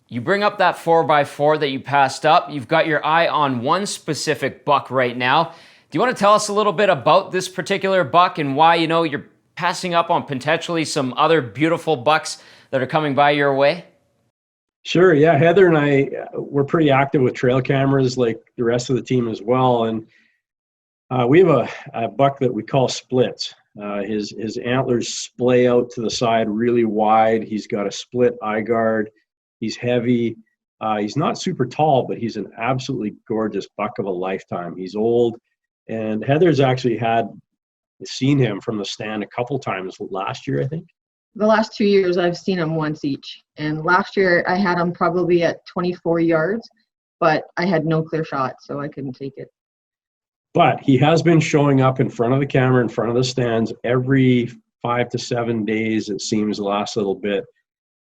You bring up that 4x4 that you passed up. You've got your eye on one specific buck right now. Do you want to tell us a little bit about this particular buck and why, you're passing up on potentially some other beautiful bucks that are coming by your way?
Sure. Yeah. Heather and I, we're pretty active with trail cameras like the rest of the team as well. And we have a buck that we call Splits. His antlers splay out to the side really wide. He's got a split eye guard. He's heavy. He's not super tall, but he's an absolutely gorgeous buck of a lifetime. He's old. And Heather's actually seen him from the stand a couple times last year, I think.
The last 2 years, I've seen him once each. And last year, I had him probably at 24 yards, but I had no clear shot, so I couldn't take it.
But he has been showing up in front of the camera, in front of the stands, every 5 to 7 days, it seems, the last little bit.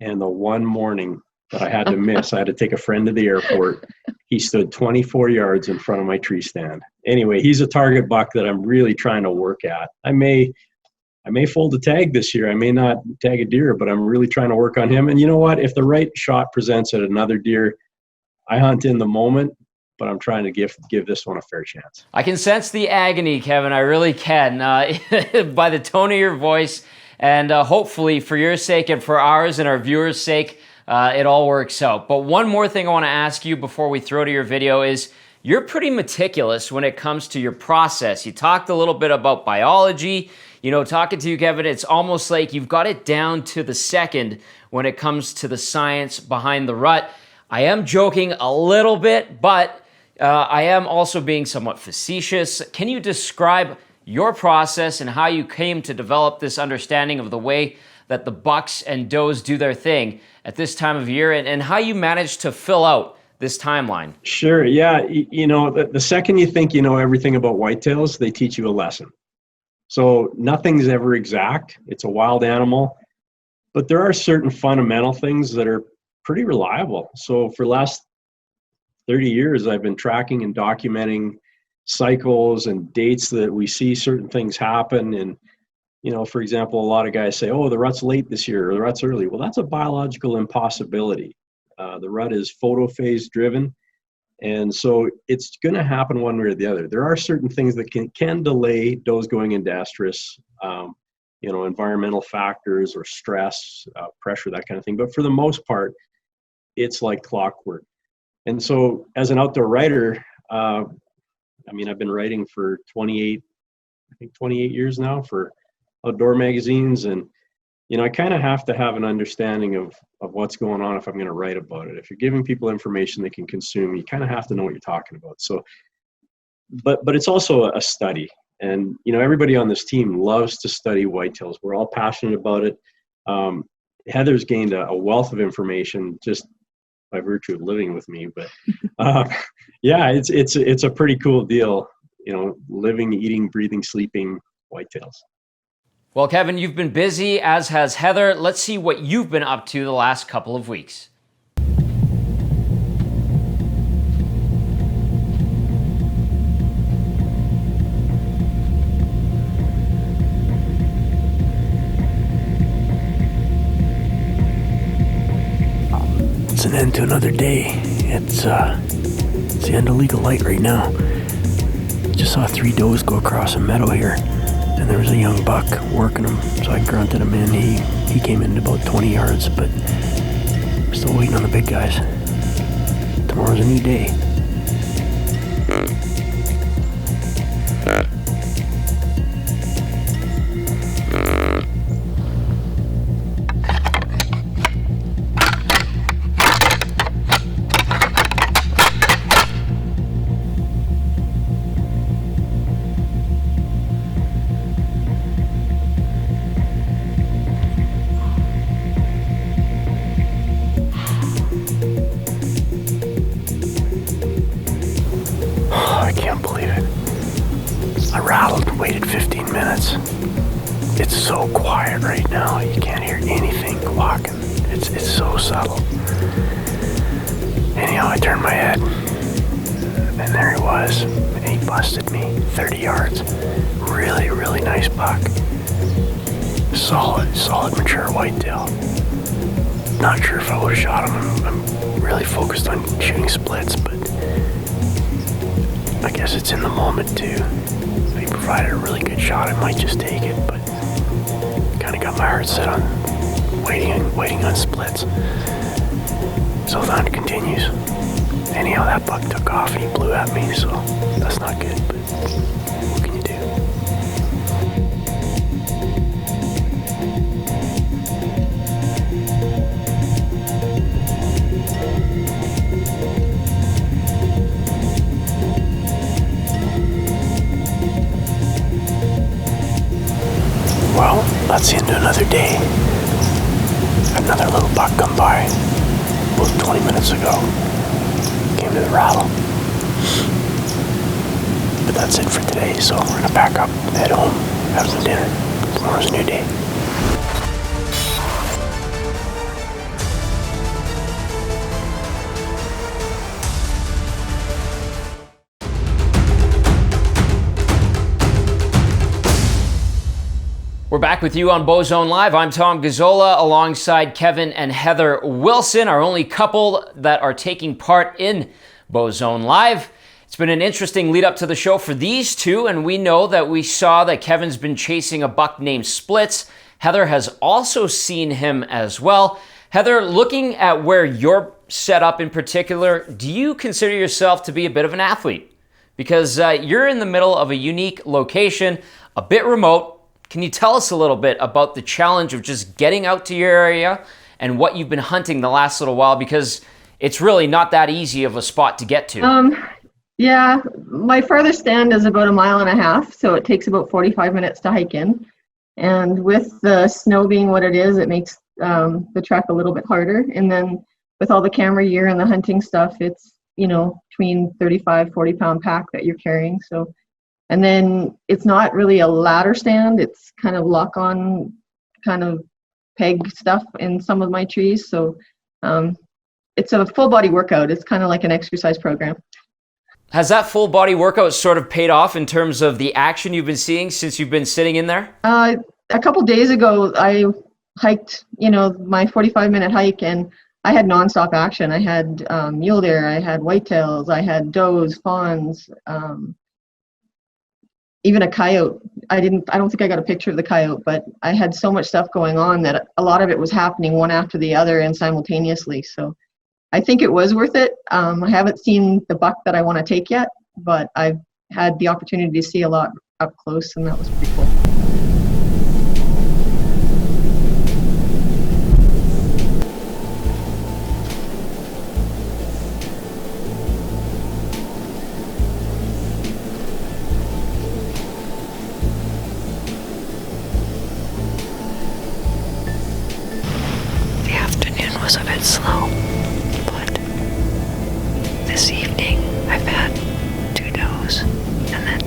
And the one morning that I had to miss, I had to take a friend to the airport. He stood 24 yards in front of my tree stand. Anyway, he's a target buck that I'm really trying to work at. I may fold a tag this year. I may not tag a deer, but I'm really trying to work on him. And you know what? If the right shot presents at another deer, I hunt in the moment, but I'm trying to give this one a fair chance.
I can sense the agony, Kevin. I really can. By the tone of your voice, and hopefully for your sake and for ours and our viewers' sake, it all works out. But one more thing I want to ask you before we throw to your video is, you're pretty meticulous when it comes to your process. You talked a little bit about biology. Talking to you, Kevin, it's almost like you've got it down to the second when it comes to the science behind the rut. I am joking a little bit, but I am also being somewhat facetious. Can you describe your process and how you came to develop this understanding of the way that the bucks and does do their thing at this time of year, and how you managed to fill out this timeline?
Sure. Yeah. The second you think you know everything about whitetails, they teach you a lesson. So nothing's ever exact. It's a wild animal, but there are certain fundamental things that are pretty reliable. So for the last 30 years, I've been tracking and documenting cycles and dates that we see certain things happen. And, for example, a lot of guys say, oh, the rut's late this year or the rut's early. Well, that's a biological impossibility. The rut is photophase driven. And so it's going to happen one way or the other. There are certain things that can delay does going into estrus, environmental factors or stress, pressure, that kind of thing. But for the most part, it's like clockwork. And so as an outdoor writer, I've been writing for 28 years now for outdoor magazines. And, I kind of have to have an understanding of what's going on if I'm going to write about it. If you're giving people information they can consume, you kind of have to know what you're talking about. So, but it's also a study. And, everybody on this team loves to study whitetails. We're all passionate about it. Heather's gained a wealth of information just by virtue of living with me. But yeah, it's a pretty cool deal. living, eating, breathing, sleeping whitetails.
Well, Kevin, you've been busy, as has Heather. Let's see what you've been up to the last couple of weeks.
It's an end to another day. It's the end of legal light right now. Just saw 3 does go across a meadow here, and there was a young buck working them, so I grunted him in. He came in about 20 yards, but we're still waiting on the big guys. Tomorrow's a new day. Waited 15 minutes. It's so quiet right now. You can't hear anything walking. It's so subtle. Anyhow, I turned my head, and there he was. And he busted me 30 yards. Really, really nice buck. Solid, mature whitetail. Not sure if I would have shot him. I'm really focused on shooting splits, but I guess it's in the moment too. He provided a really good shot. I might just take it, but kind of got my heart set on waiting on splits. So the hunt continues. Anyhow, that buck took off and he blew at me, so that's not good, but what can you do? Well, that's the end of another day. Another little buck come by about 20 minutes ago. Came to the rattle. But that's it for today, so we're gonna pack up, head home, have some dinner. Tomorrow's a new day.
We're back with you on Bowzone Live. I'm Tom Gazzola alongside Kevin and Heather Wilson, our only couple that are taking part in Bowzone Live. It's been an interesting lead up to the show for these two, and we know that we saw that Kevin's been chasing a buck named Splits. Heather has also seen him as well. Heather, looking at where you're set up in particular, do you consider yourself to be a bit of an athlete? Because you're in the middle of a unique location, a bit remote. Can you tell us a little bit about the challenge of just getting out to your area and what you've been hunting the last little while? Because it's really not that easy of a spot to get to.
Yeah, my farthest stand is about 1.5 miles, so it takes about 45 minutes to hike in. And with the snow being what it is, it makes the trek a little bit harder. And then with all the camera gear and the hunting stuff, it's, between 35, 40-pound pack that you're carrying. So. And then it's not really a ladder stand. It's kind of lock-on kind of peg stuff in some of my trees. So it's a full-body workout. It's kind of like an exercise program.
Has that full-body workout sort of paid off in terms of the action you've been seeing since you've been sitting in there?
A couple days ago, I hiked, my 45-minute hike, and I had nonstop action. I had mule deer, I had whitetails, I had does, fawns, even a coyote. I don't think I got a picture of the coyote, but I had so much stuff going on that a lot of it was happening one after the other and simultaneously. So I think it was worth it. I haven't seen the buck that I want to take yet, but I've had the opportunity to see a lot up close, and that was pretty cool.
Was a bit slow, but this evening I've had 2 does and then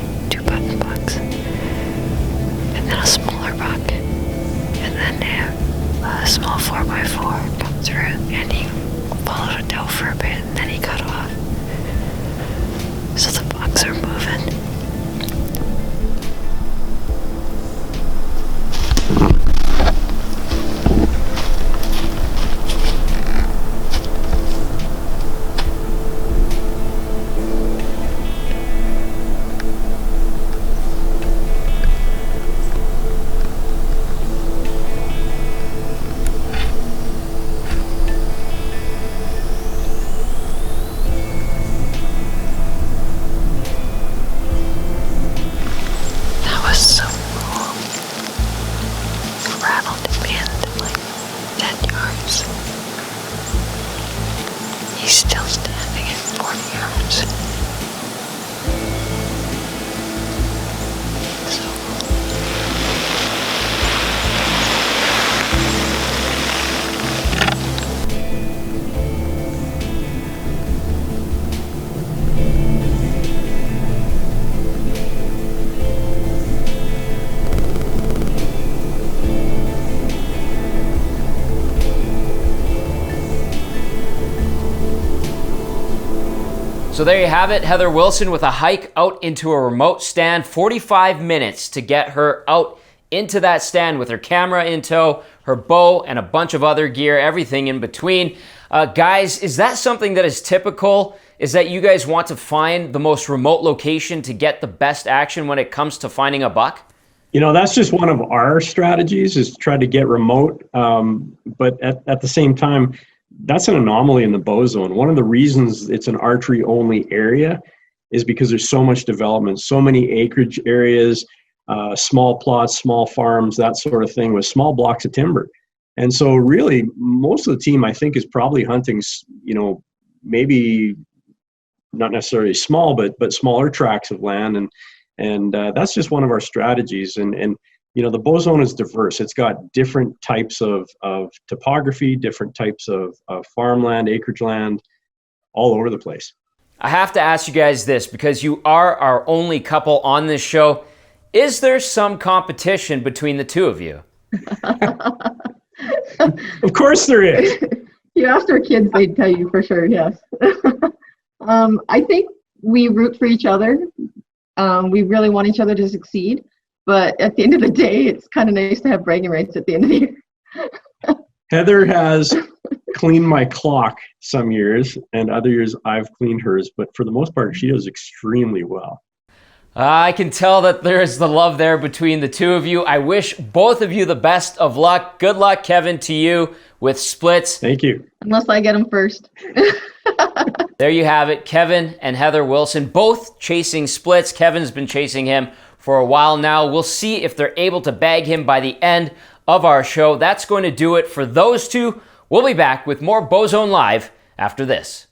So there you have it, Heather Wilson with a hike out into a remote stand. 45 minutes to get her out into that stand with her camera in tow, her bow, and a bunch of other gear, everything in between. Guys, is that something that is typical? Is that you guys want to find the most remote location to get the best action when it comes to finding a buck?
You know, that's just one of our strategies, is to try to get remote. But at the same time, that's an anomaly in the Bowzone. One of the reasons it's an archery only area is because there's so much development, so many acreage areas, small plots, small farms, that sort of thing, with small blocks of timber. And so really most of the team, I think, is probably hunting, you know, maybe not necessarily small, but smaller tracts of land. And that's just one of our strategies. And you know, the Bowzone is diverse. It's got different types of topography, different types of farmland, acreage land, all over the place.
I have to ask you guys this, because you are our only couple on this show. Is there some competition between the two of you?
Of course there is.
You asked our kids, they'd tell you for sure, yes. I think we root for each other. We really want each other to succeed. But at the end of the day, it's kind of nice to have bragging rights at the end of the year.
Heather has cleaned my clock some years, and other years I've cleaned hers. But for the most part, she does extremely well.
I can tell that there is the love there between the two of you. I wish both of you the best of luck. Good luck, Kevin, to you with splits.
Thank you.
Unless I get them first.
There you have it. Kevin and Heather Wilson both chasing splits. Kevin's been chasing him for a while now. We'll see if they're able to bag him by the end of our show. That's going to do it for those two. We'll be back with more Bowzone Live after this.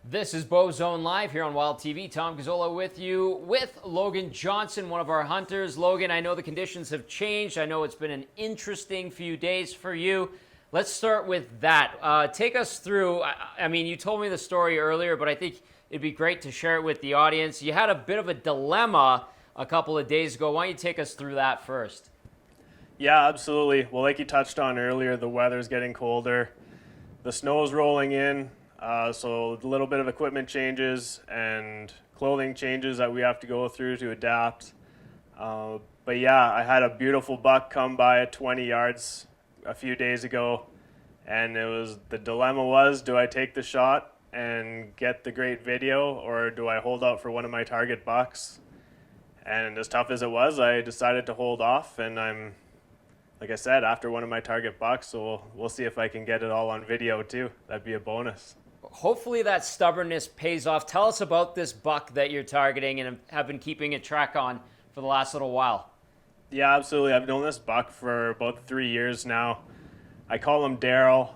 This is Bowzone Live here on Wild TV. Tom Gazzola with you with Logan Johnson, one of our hunters. Logan, I know the conditions have changed. I know it's been an interesting few days for you. Let's start with that. Take us through, I mean, you told me the story earlier, but I think it'd be great to share it with the audience. You had a bit of a dilemma a couple of days ago. Why don't you take us through that first?
Yeah, absolutely. Well, like you touched on earlier, the weather's getting colder. The snow's rolling in. So a little bit of equipment changes and clothing changes that we have to go through to adapt. But yeah, I had a beautiful buck come by at 20 yards a few days ago, and the dilemma was, do I take the shot and get the great video, or do I hold out for one of my target bucks? And as tough as it was, I decided to hold off, and I'm, like I said, after one of my target bucks, so we'll see if I can get it all on video too. That'd be a bonus.
Hopefully that stubbornness pays off. Tell us about this buck that you're targeting and have been keeping a track on for the last little while.
Yeah, absolutely. I've known this buck for about 3 years now. I call him Daryl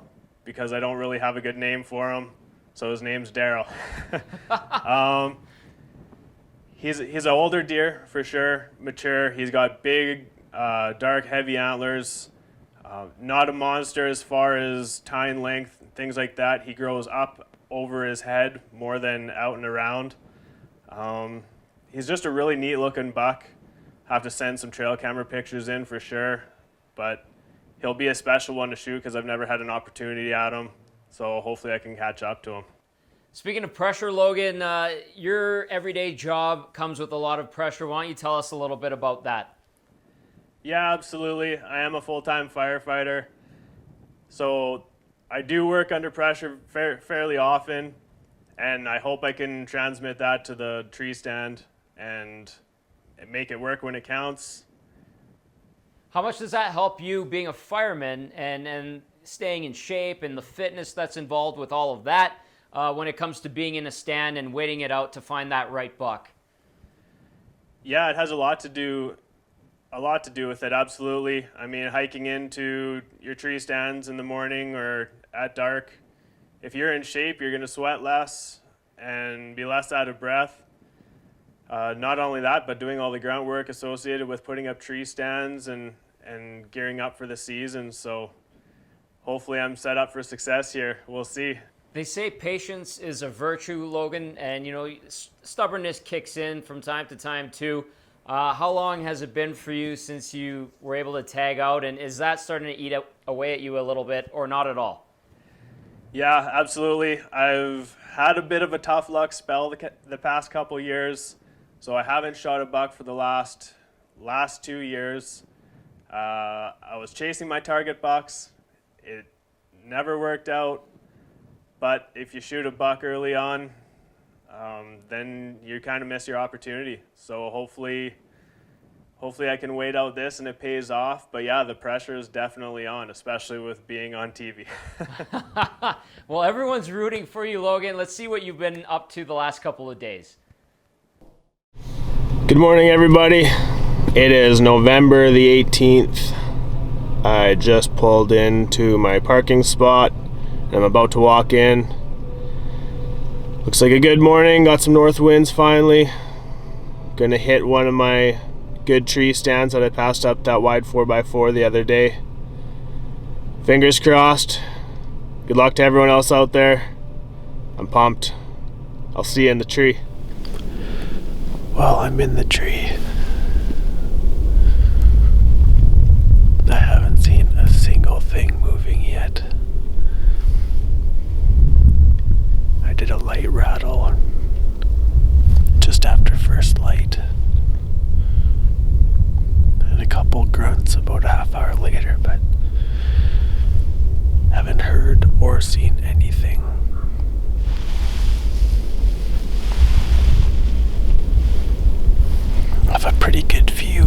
because I don't really have a good name for him, so his name's Daryl. He's an older deer for sure, mature. He's got big, dark, heavy antlers. Not a monster as far as tine length, things like that. He grows up over his head more than out and around. He's just a really neat looking buck. Have to send some trail camera pictures in for sure, but he'll be a special one to shoot because I've never had an opportunity at him, so hopefully I can catch up to him.
Speaking of pressure, Logan, your everyday job comes with a lot of pressure. Why don't you tell us a little bit about that?
Yeah, absolutely. I am a full-time firefighter, so I do work under pressure fairly often, and I hope I can transmit that to the tree stand and make it work when it counts.
How much does that help you being a fireman and staying in shape and the fitness that's involved with all of that when it comes to being in a stand and waiting it out to find that right buck?
Yeah, it has a lot to do with it, absolutely. I mean, hiking into your tree stands in the morning or at dark, if you're in shape, you're going to sweat less and be less out of breath. Not only that, but doing all the groundwork associated with putting up tree stands and gearing up for the season. So hopefully I'm set up for success here. We'll see.
They say patience is a virtue, Logan, and you know, stubbornness kicks in from time to time too. How long has it been for you since you were able to tag out, and is that starting to eat away at you a little bit, or not at all?
Yeah, absolutely. I've had a bit of a tough luck spell the past couple years, so I haven't shot a buck for the last 2 years. I was chasing my target bucks. It never worked out, but if you shoot a buck early on, then you kind of miss your opportunity. So hopefully I can wait out this and it pays off. But yeah, the pressure is definitely on, especially with being on TV.
Well, everyone's rooting for you, Logan. Let's see what you've been up to the last couple of days.
Good morning, everybody. It is November the 18th. I just pulled into my parking spot and I'm about to walk in. Looks like a good morning. Got some north winds finally. Gonna hit one of my good tree stands that I passed up that wide 4x4 the other day. Fingers crossed. Good luck to everyone else out there. I'm pumped. I'll see you in the tree.
Well, I'm in the tree. I haven't seen a single thing moving yet. I did a light rattle just after first light. And a couple grunts about a half hour later, but haven't heard or seen anything. I have a pretty good view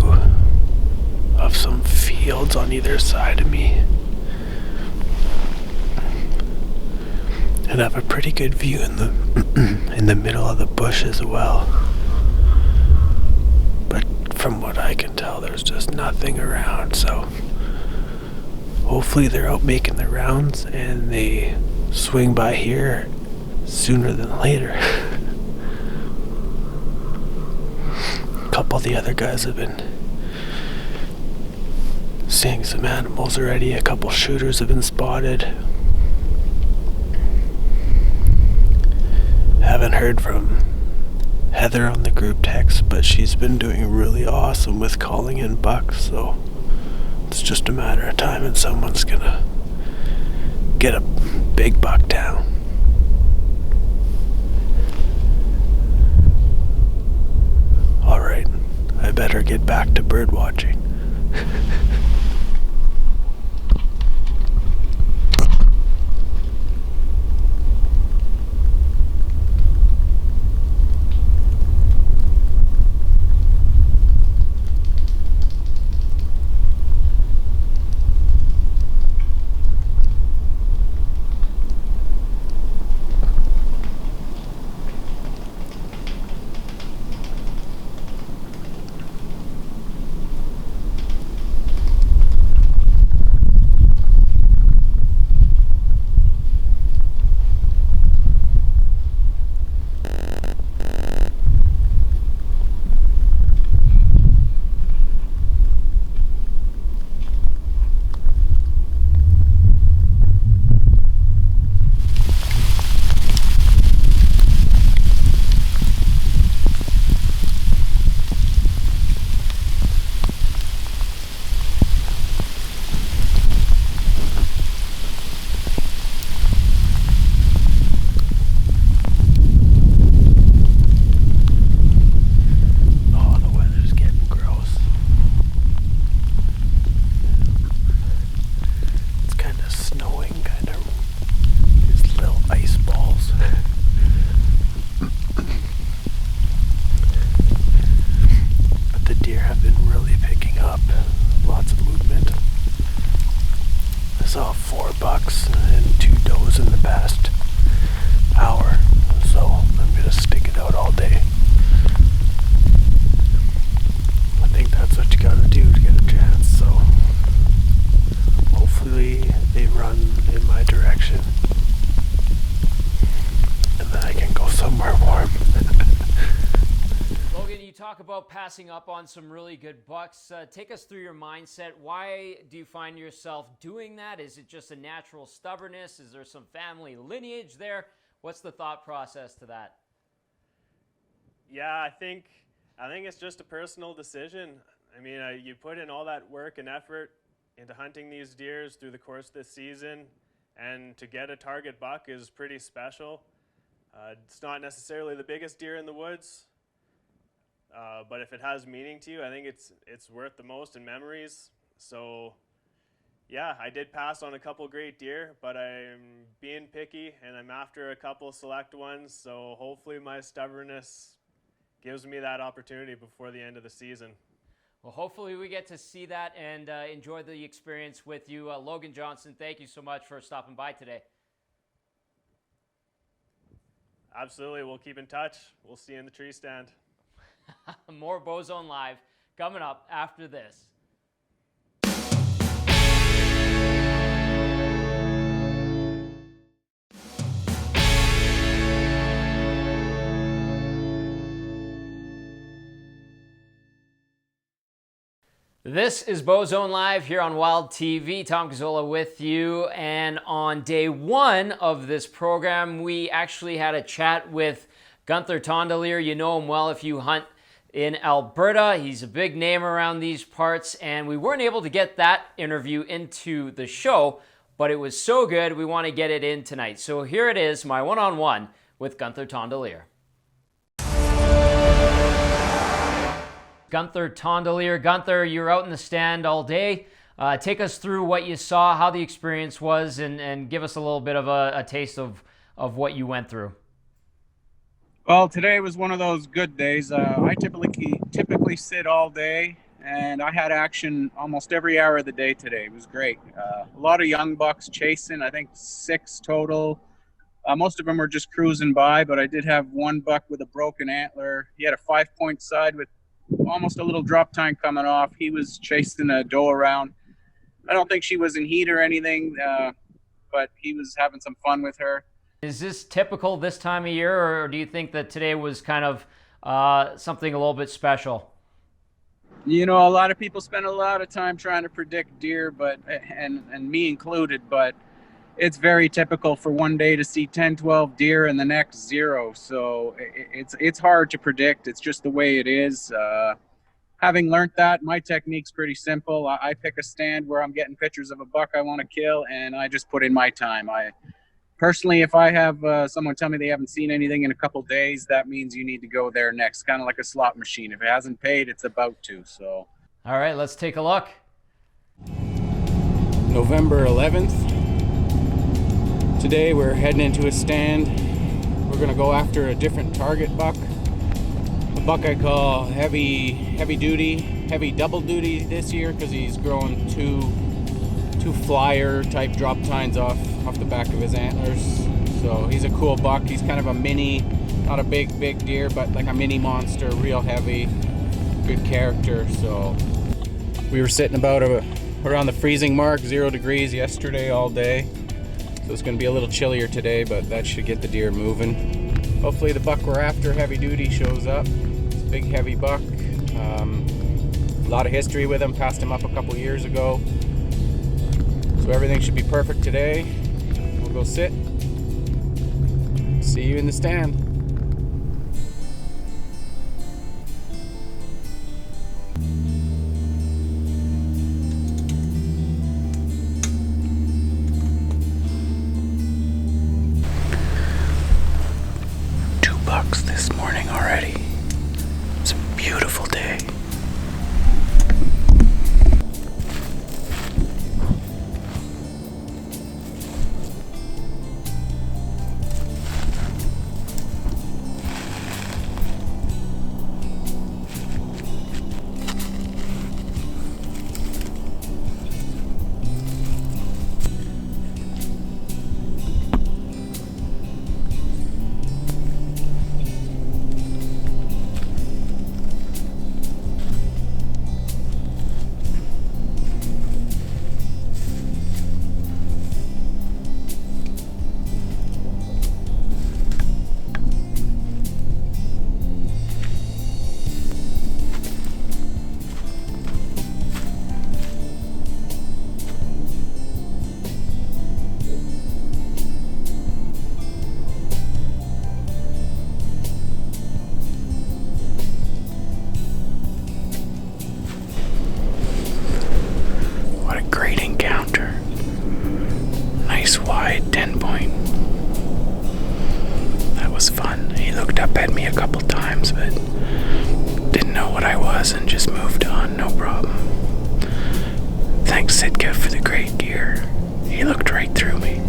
of some fields on either side of me. And I have a pretty good view in the middle of the bush as well. But from what I can tell, there's just nothing around, so hopefully they're out making their rounds and they swing by here sooner than later. A couple of the other guys have been seeing some animals already. A couple shooters have been spotted. Haven't heard from Heather on the group text, but she's been doing really awesome with calling in bucks, so it's just a matter of time and someone's gonna get a big buck down. Alright, I better get back to bird watching.
Passing up on some really good bucks. Take us through your mindset. Why do you find yourself doing that? Is it just a natural stubbornness? Is there some family lineage there? What's the thought process to that?
Yeah, I think I think it's just a personal decision. I mean, you put in all that work and effort into hunting these deers through the course of this season, and to get a target buck is pretty special. It's not necessarily the biggest deer in the woods, but if it has meaning to you, I think it's worth the most in memories. So yeah, I did pass on a couple great deer, but I'm being picky and I'm after a couple select ones, so hopefully my stubbornness gives me that opportunity before the end of the season.
Well, hopefully we get to see that and enjoy the experience with you. Logan Johnson, thank you so much for stopping by today.
Absolutely, we'll keep in touch. We'll see you in the tree stand.
More Bowzone Live coming up after this. This is Bowzone Live here on Wild TV. Tom Gazzola with you. And on day one of this program, we actually had a chat with Gunther Tondelier. You know him well if you hunt in Alberta. He's a big name around these parts. And we weren't able to get that interview into the show, but it was so good, we want to get it in tonight. So here it is, my one-on-one with Gunther Tondelier. Gunther Tondelier. Gunther, you're out in the stand all day. Take us through what you saw, how the experience was, and give us a little bit of a taste of what you went through.
Well, today was one of those good days. I typically sit all day, and I had action almost every hour of the day today. It was great. A lot of young bucks chasing, I think 6 total. Most of them were just cruising by, but I did have one buck with a broken antler. He had a 5-point side with almost a little drop time coming off. He was chasing a doe around. I don't think she was in heat or anything, but he was having some fun with her.
Is this typical this time of year, or do you think that today was kind of something a little bit special?
You know, a lot of people spend a lot of time trying to predict deer, but and me included, but it's very typical for one day to see 10, 12 deer and the next 0. So it's hard to predict. It's just the way it is. Having learned that, my technique's pretty simple. I pick a stand where I'm getting pictures of a buck I want to kill, and I just put in my time. Personally, if I have someone tell me they haven't seen anything in a couple days, that means you need to go there next. Kind of like a slot machine. If it hasn't paid, it's about to. So.
All right, let's take a look.
November 11th. Today we're heading into a stand. We're gonna go after a different target buck. A buck I call heavy double duty this year because he's growing two flyer type drop tines off the back of his antlers. So he's a cool buck. He's kind of a mini, not a big deer, but like a mini monster, real heavy, good character. So we were sitting about around the freezing mark, 0 degrees yesterday all day. So it's going to be a little chillier today, but that should get the deer moving. Hopefully the buck we're after, heavy duty, shows up. It's a big, heavy buck. A lot of history with him. Passed him up a couple years ago. So everything should be perfect today. We'll go sit. See you in the stand.
This morning already. It's a beautiful day.
looked up at me a couple times, but didn't know what I was and just moved on, no problem. Thanks, Sitka, for the great gear. He looked right through me.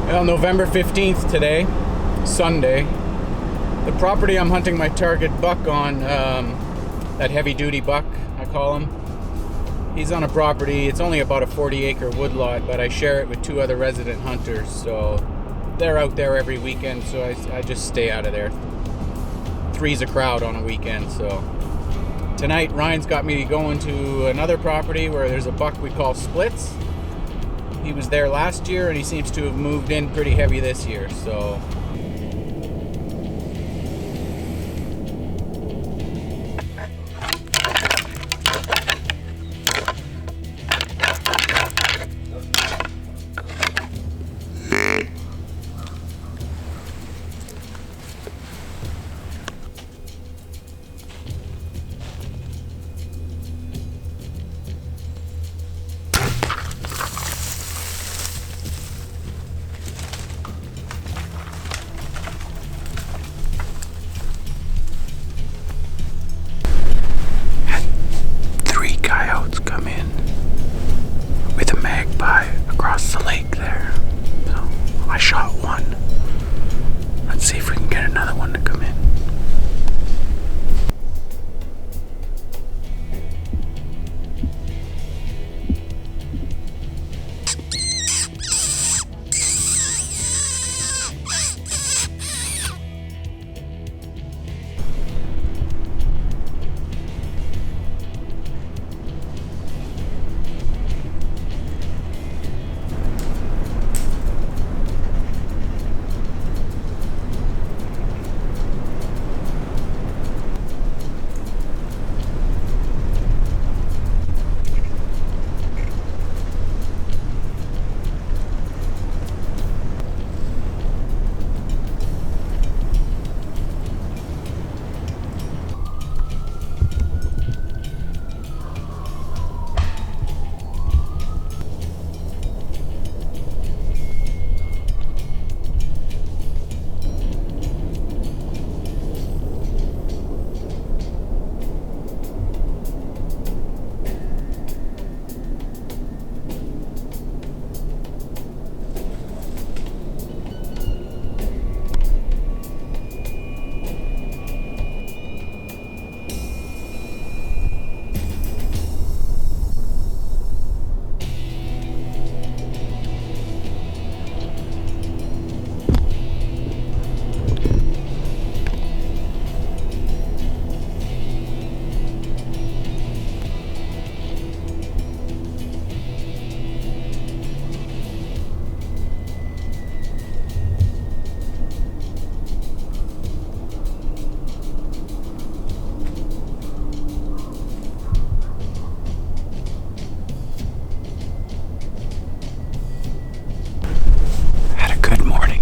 Well, November 15th today, Sunday. The property I'm hunting my target buck on, that heavy duty buck, I call him. He's on a property, it's only about a 40-acre woodlot, but I share it with 2 other resident hunters, so they're out there every weekend, so I just stay out of there. 3's a crowd on a weekend, so. Tonight, Ryan's got me going to another property where there's a buck we call Splits. He was there last year and he seems to have moved in pretty heavy this year, so.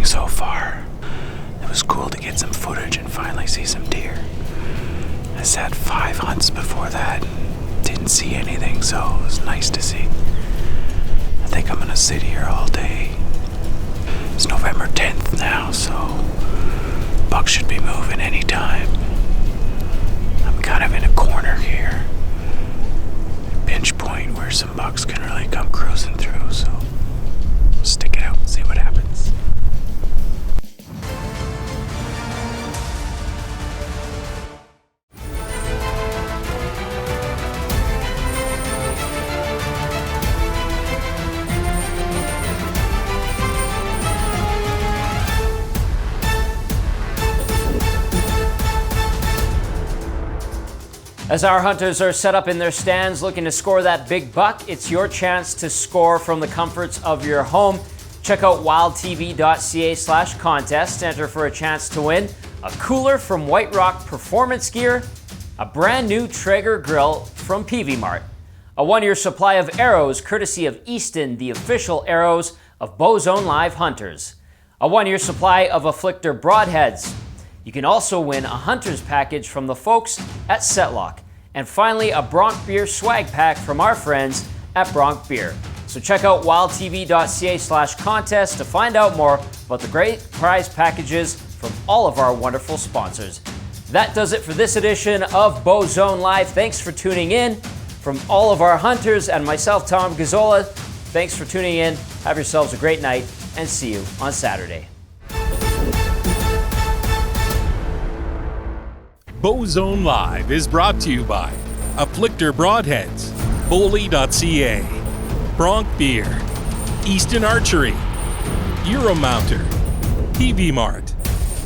So far. It was cool to get some footage and finally see some deer. I sat 5 hunts before that and didn't see anything, so it was nice to see. I think I'm gonna sit here all day. It's November 10th now, so bucks should be moving anytime. I'm kind of in a corner here, a pinch point where some bucks can really come cruising through, so stick it out and see what happens.
As our hunters are set up in their stands looking to score that big buck, it's your chance to score from the comforts of your home. Check out wildtv.ca/contest to enter for a chance to win a cooler from White Rock Performance Gear, a brand new Traeger grill from Peavey Mart, a 1-year supply of arrows courtesy of Easton, the official arrows of Bowzone Live Hunters, a 1-year supply of Afflictor broadheads. You can also win a hunter's package from the folks at Setlock. And finally, a Bronc Beer swag pack from our friends at Bronc Beer. So check out wildtv.ca/contest to find out more about the great prize packages from all of our wonderful sponsors. That does it for this edition of Bowzone Live. Thanks for tuning in. From all of our hunters and myself, Tom Gazzola, thanks for tuning in. Have yourselves a great night and see you on Saturday.
Bowzone Live is brought to you by Afflictor Broadheads, Bowly.ca, Bronc Beer, Easton Archery, Euromounter, Peavey Mart,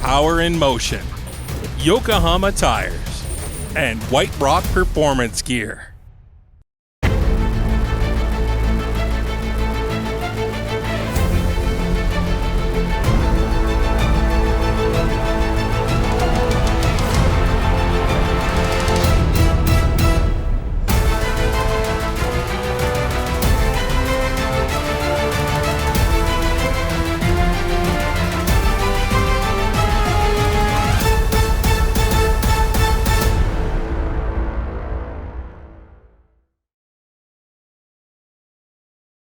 Power in Motion, Yokohama Tires, and White Rock Performance Gear.